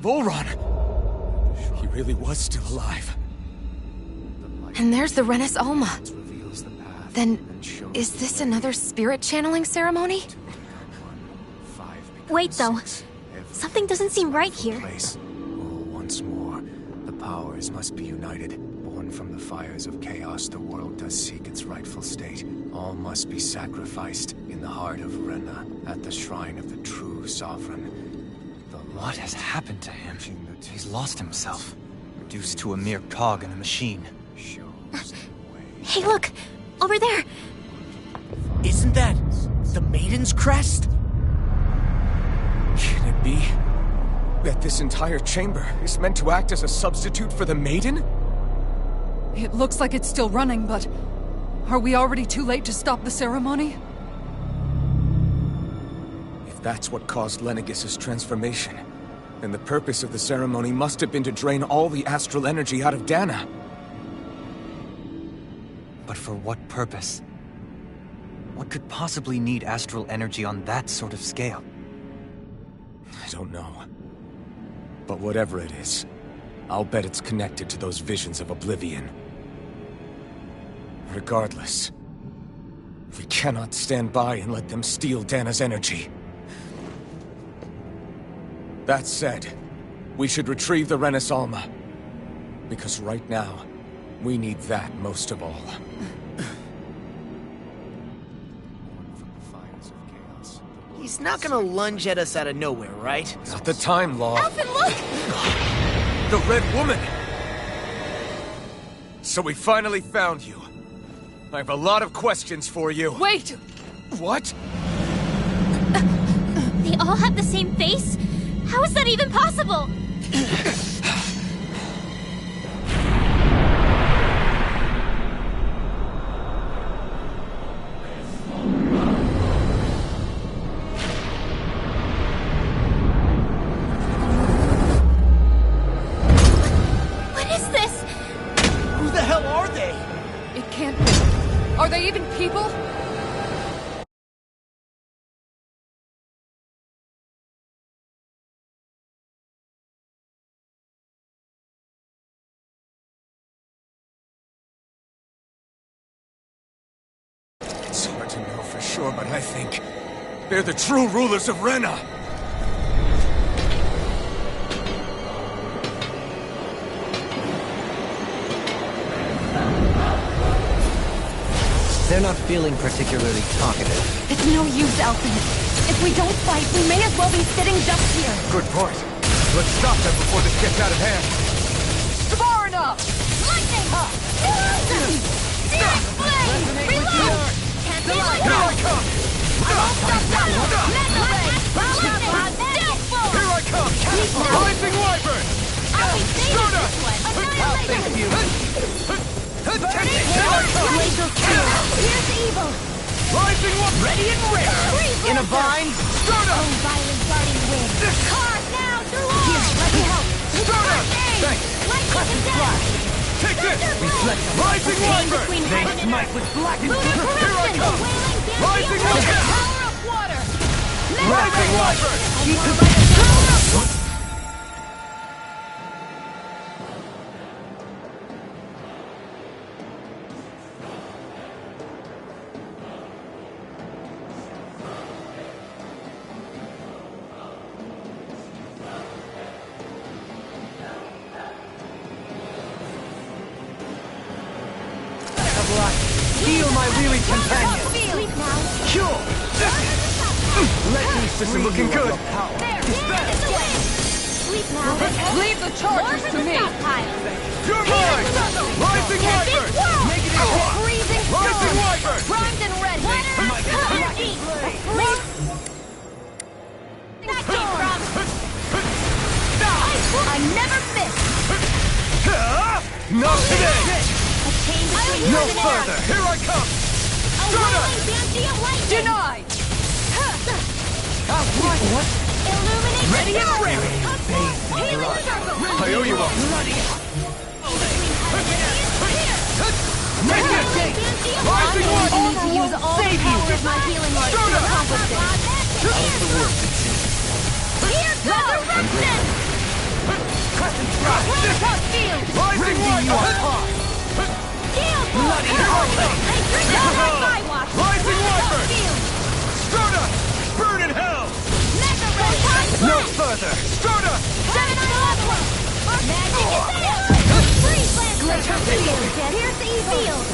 Volron! He really was still alive. And there's the Renis Alma. Then, is this another spirit channeling ceremony? Wait, though. Something doesn't seem right here. Once more, the powers must be united. Born from the fires of chaos, the world does seek its rightful state. All must be sacrificed in the heart of Rena, at the shrine of the true sovereign. What has happened to him? He's lost himself, reduced to a mere cog in a machine. Hey, look! Over there! Isn't that the Maiden's crest? Can it be that this entire chamber is meant to act as a substitute for the Maiden? It looks like it's still running, but... are we already too late to stop the ceremony? If that's what caused Lenegis' transformation, then the purpose of the ceremony must have been to drain all the astral energy out of Dana. But for what purpose? What could possibly need astral energy on that sort of scale? I don't know. But whatever it is, I'll bet it's connected to those visions of oblivion. Regardless, we cannot stand by and let them steal Dana's energy. That said, we should retrieve the Renis Alma. Because right now, we need that most of all. He's not gonna lunge at us out of nowhere, right? Not the time, Law. Alphen, look! The Red Woman! So we finally found you. I have a lot of questions for you. Wait! What? They all have the same face? How is that even possible? It's hard to know for sure, but I think they're the true rulers of Rena. They're not feeling particularly talkative. It's no use, Alfred. If we don't fight, we may as well be sitting just here. Good point. Let's stop them before this gets out of hand. Bjgranada! Lightning! Steering flame! Reload! Can't be like Here that! I come! I won't stop now! Mega ray! Lightning! Downfall! Here I come! Rising Wyvern! I'll be saving this one! Annihilation! Burning hell! Laser kill! Here's evil! Rising one! Ready and ready! In a bind? Sturda! Oh, violent guarding wind! Cars now! Through all! Here, let me help! Sturda! Thanks! Lightning condemned! Take this! Rising Wyvern! They smite with black and Lunar corruption! come. Rising Wyvern! Power of water! Rising Wyvern! Heal my weary companion. Sleep now. Cure. Let me This is looking good. There! Get the wind! Sleep now. Leave the charges to me. You're mine! Rising Wyvern! Make it freezing Rising storm! Wyvern! Primed and ready! Energy! I never miss! Not today! A chain between No heaven and further! earth. Here I come! A whirling banshee of lightning! Denied! What? Illuminate Ready the and dark! ready. Healing circle! I owe you one! Make it! Rising I one! need to use all the power of my healing arts to Sturda! accomplish this. Here goes! Resurrection! Rising Wyvern! Shield Bloody hell! I drink out like my watch! Rising Wyvern! Field! Sturda! Burn in hell! Mega ray! No further! Sturda! Seven Aqua! Magic is there! Freeze Lancer! Here's the field!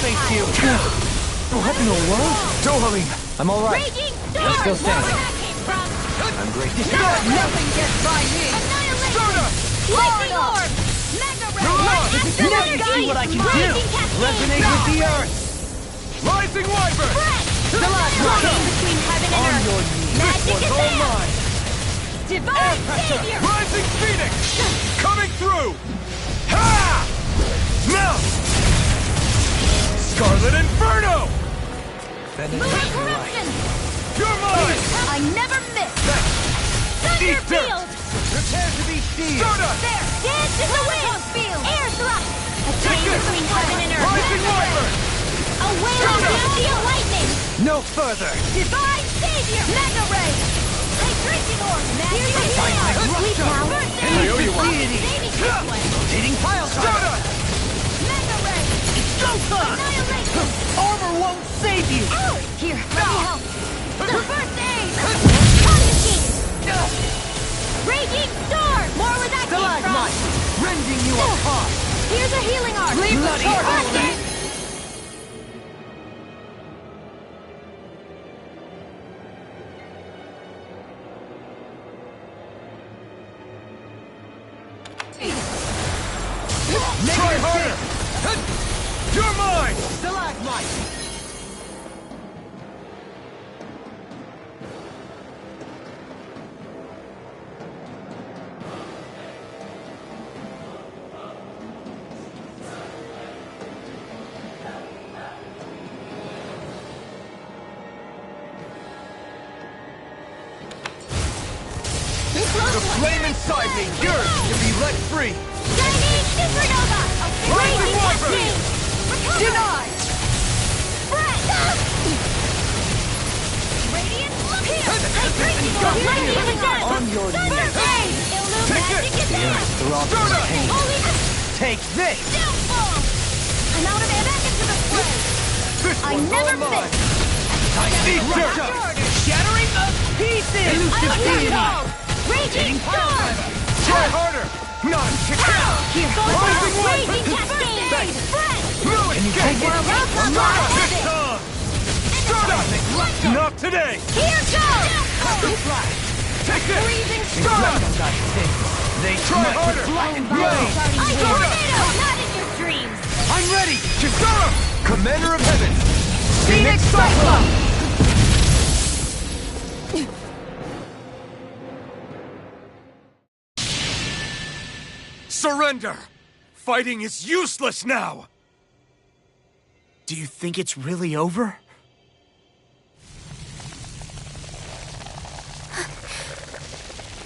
Thank you. What in the world? Dohalim! I'm all right. Raging storm! still standing. Where that came from? I'm great. Nothing gets by me! Annihilation! Lightning orb! Mega ray! Astral Now you energy! see what I can do. Rising cascade! Resonate with the earth. Rising Wyvern! Spread! Chain between heaven and On earth! your knees. Magic is All there! mine! Divine savior! Rising Phoenix! Coming through! Ha! Now! Scarlet Inferno! Lunar corruption! You're mine! I never miss! Eat Thunder dirt! field! Prepare to be seized. Sturda! There! Dance in the wind! Air thrust! A chain Take this! between heaven and earth! Rising Wyvern! A wailing banshee of lightning! No further. Divine savior! Mega ray! A drinking orb! Here's the healing! Sleep now! I owe you one. I'll be saving this one! Rotating pile driver. Sturda! Mega ray! Go time. Annihilation! Armor won't save you. Here, let me help! The first aid! Confiscate! Raging storm! More where that came from! Stalagmite. Rending you apart. Here's a healing arc! Leave the Bloody charge. First aid! Try harder! You're mine! Stalagmite. The flame inside me, yours to be let free! Shining Supernova! Raging Cascade! Denied! Radiant Lightning On your knees. Take this! Take this! Downfall! I'm out of air back into the fray! This I one's never all mine! miss! I need dirt! Shattering of pieces! Elusive deity! Raging Storm! Try harder! Not kick out! Here goes Rising the one! Raging Cascade! Friend! No escape! We're about to Not launch this it! time! Not today! Here goes! Take this! Breathing Stop! They Try harder! I tornado! Not in your dreams! I'm ready! Kisara! Commander of Heaven! Phoenix Cyclone! Surrender! Fighting is useless now! Do you think it's really over?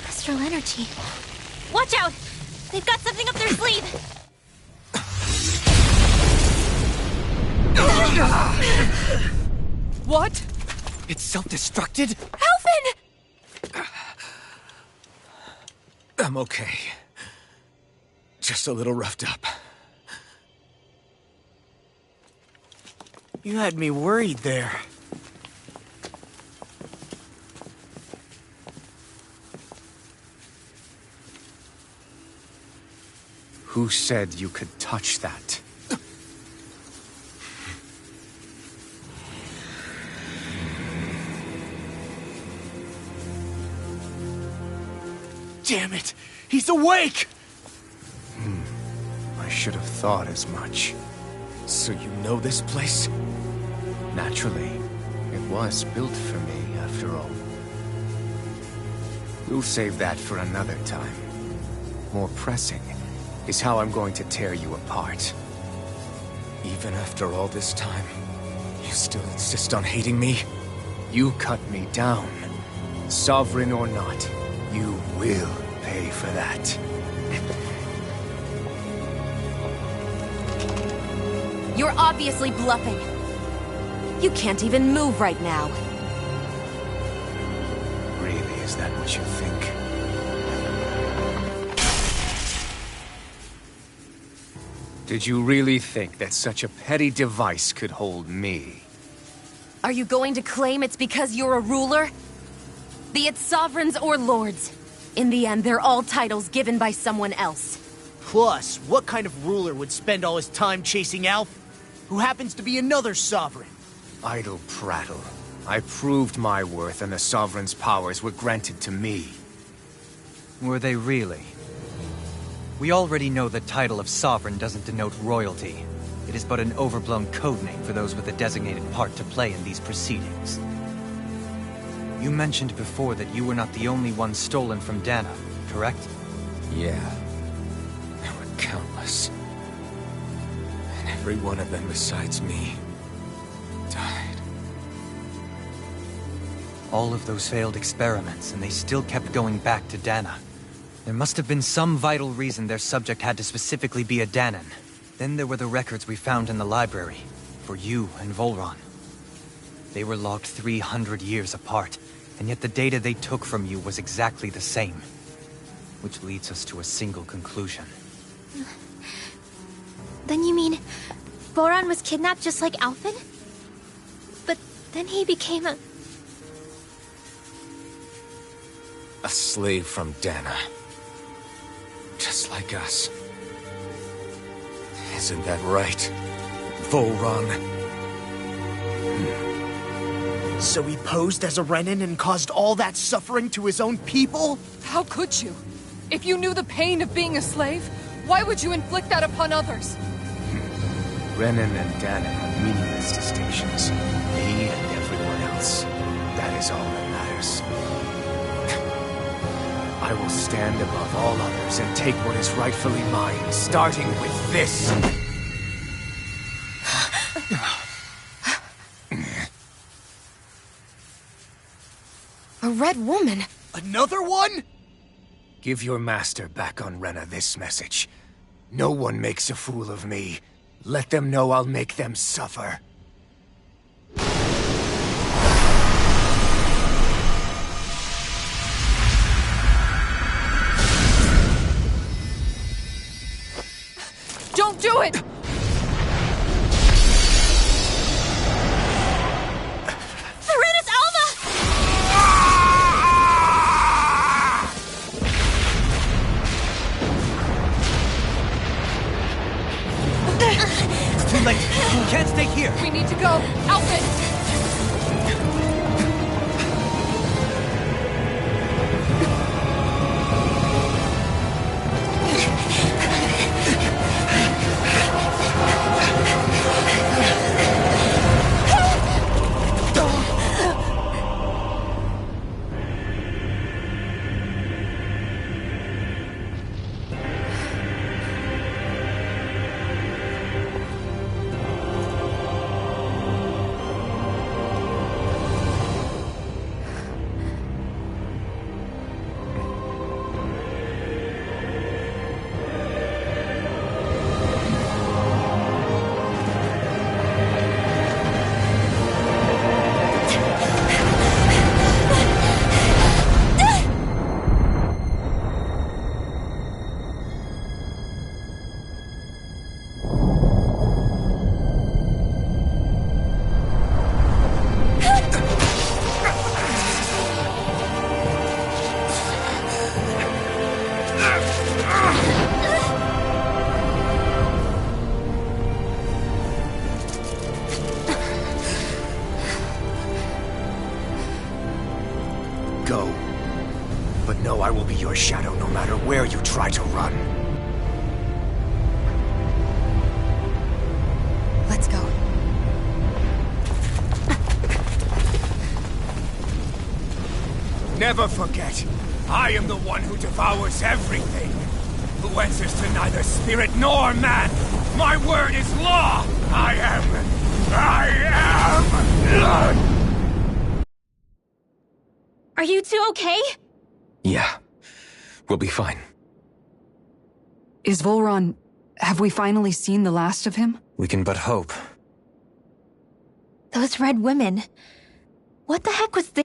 Astral energy. Watch out! They've got something up their sleeve! What? It's self-destructed? Alphen! I'm okay. Just a little roughed up. You had me worried there. Who said you could touch that? Damn it! He's awake! I should have thought as much. So you know this place? Naturally, it was built for me, after all. We'll save that for another time. More pressing is how I'm going to tear you apart. Even after all this time, you still insist on hating me? You cut me down. Sovereign or not, you will pay for that. You're obviously bluffing. You can't even move right now. Really, is that what you think? Did you really think that such a petty device could hold me? Are you going to claim it's because you're a ruler? Be it sovereigns or lords. In the end, they're all titles given by someone else. Plus, what kind of ruler would spend all his time chasing Alf, who happens to be another sovereign? Idle prattle. I proved my worth and the Sovereign's powers were granted to me. Were they really? We already know the title of Sovereign doesn't denote royalty. It is but an overblown codename for those with a designated part to play in these proceedings. You mentioned before that you were not the only one stolen from Dana, correct? Yeah. There were countless. And every one of them besides me died. All of those failed experiments, and they still kept going back to Dana. There must have been some vital reason their subject had to specifically be a Danan. Then there were the records we found in the library, for you and Volron. They were logged 300 years apart, and yet the data they took from you was exactly the same. Which leads us to a single conclusion. Then you mean... Boron was kidnapped just like Alphen? But then he became a... A slave from Dana. Just like us. Isn't that right, Volron? So he posed as a Renin and caused all that suffering to his own people? How could you? If you knew the pain of being a slave, why would you inflict that upon others? Renin and Danan are meaningless distinctions. Me and everyone else. That is all that matters. I will stand above all others and take what is rightfully mine, starting with this. A red woman? Another one? Give your master back on Rena this message. No one makes a fool of me. Let them know I'll make them suffer. Don't do it! Serenus Alva! It's too late. You can't stay here. We need to go. Alfred! Go. But know I will be your shadow no matter where you try to run. Let's go. Never forget, I am the one who devours everything. Who answers to neither spirit nor man. My word is law. I am... Are you two okay? Yeah. We'll be fine. Is Volron... Have we finally seen the last of him? We can but hope. Those red women. What the heck was this?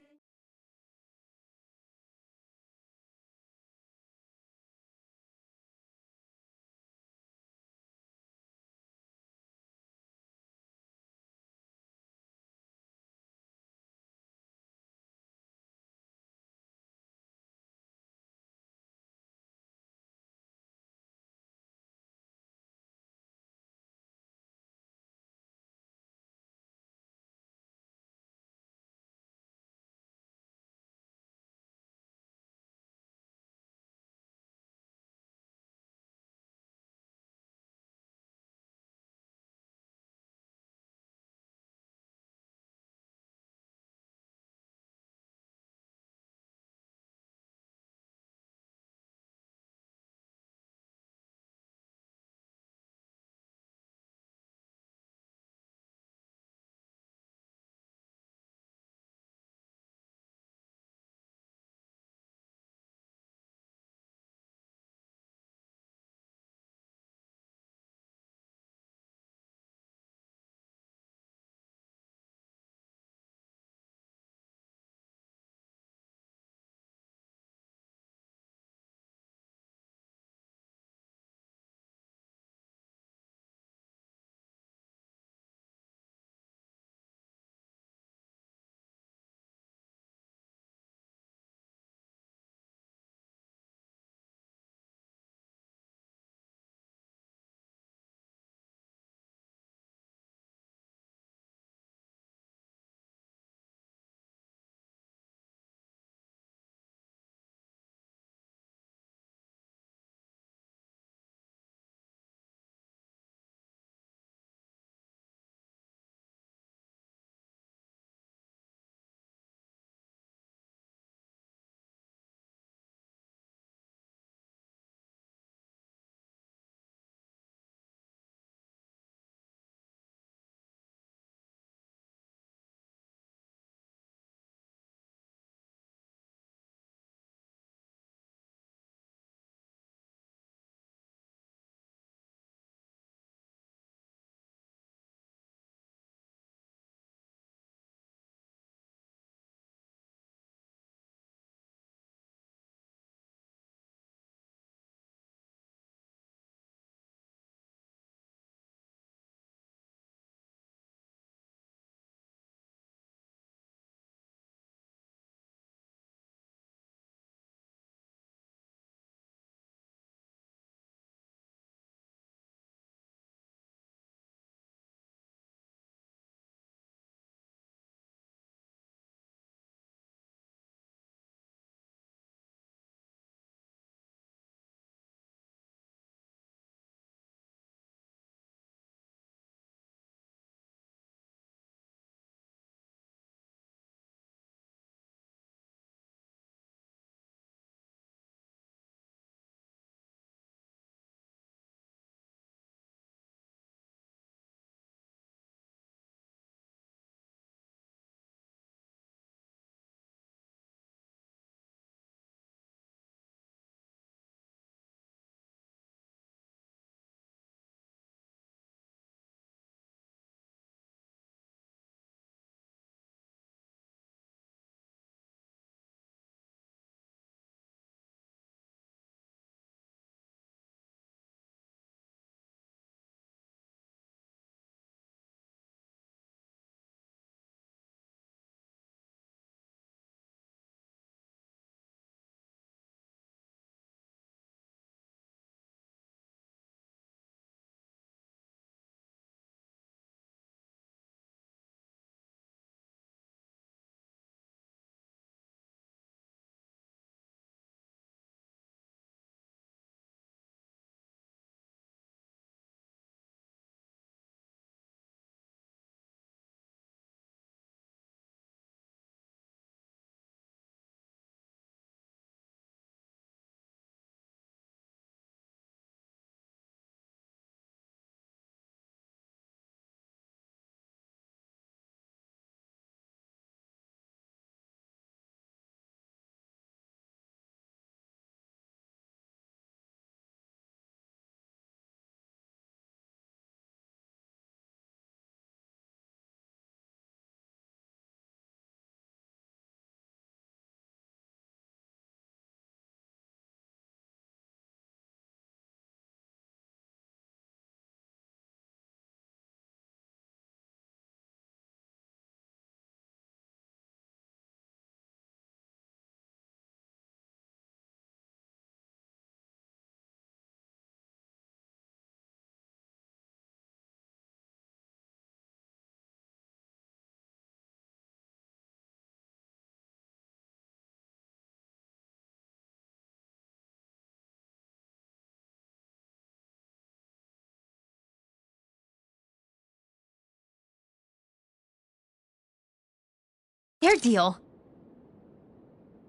their deal?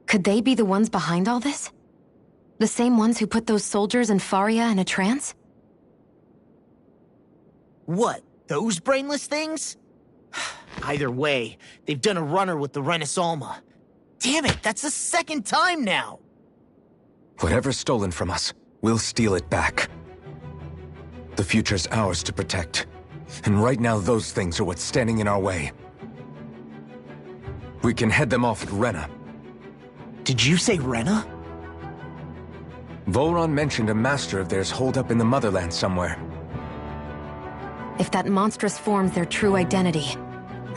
Could they be the ones behind all this? The same ones who put those soldiers in Faria in a trance? What, those brainless things? Either way, they've done a runner with the Renaissance. Damn it, that's the second time now! Whatever's stolen from us, we'll steal it back. The future's ours to protect. And right now those things are what's standing in our way. We can head them off at Rena. Did you say Rena? Volron mentioned a master of theirs holed up in the motherland somewhere. If that monstrous form's their true identity,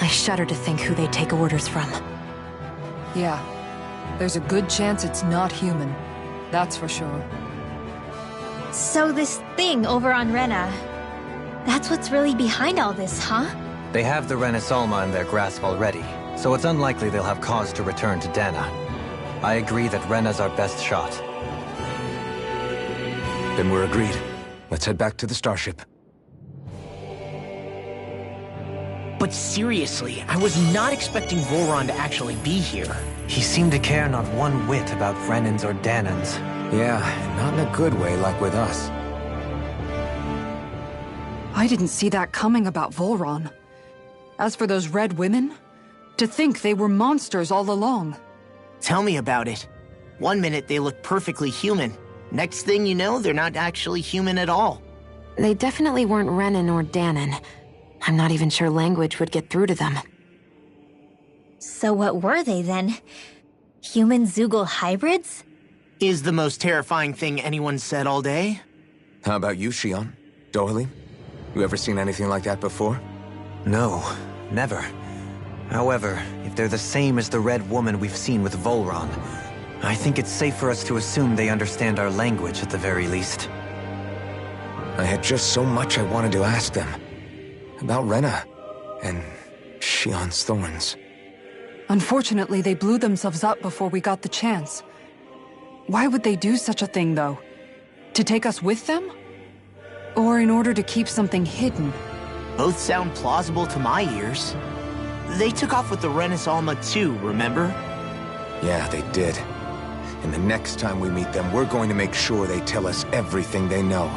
I shudder to think who they take orders from. Yeah. There's a good chance it's not human. That's for sure. So this thing over on Rena, that's what's really behind all this, huh? They have the Renaissance in their grasp already, so it's unlikely they'll have cause to return to Dana. I agree that Rena's our best shot. Then we're agreed. Let's head back to the starship. But seriously, I was not expecting Volron to actually be here. He seemed to care not one whit about Renans or Danans. Yeah, not in a good way like with us. I didn't see that coming about Volron. As for those red women, to think they were monsters all along. Tell me about it. One minute they look perfectly human. Next thing you know, they're not actually human at all. They definitely weren't Renan or Danan. I'm not even sure language would get through to them. So what were they then? Human Zoogle hybrids? Is the most terrifying thing anyone said all day. How about you, Shion? Doily? You ever seen anything like that before? No, never. However, if they're the same as the Red Woman we've seen with Volron, I think it's safe for us to assume they understand our language at the very least. I had just so much I wanted to ask them. About Rena, and Shion's thorns. Unfortunately, they blew themselves up before we got the chance. Why would they do such a thing, though? To take us with them? Or in order to keep something hidden? Both sound plausible to my ears. They took off with the Renaissance too, remember? Yeah, they did. And the next time we meet them, we're going to make sure they tell us everything they know.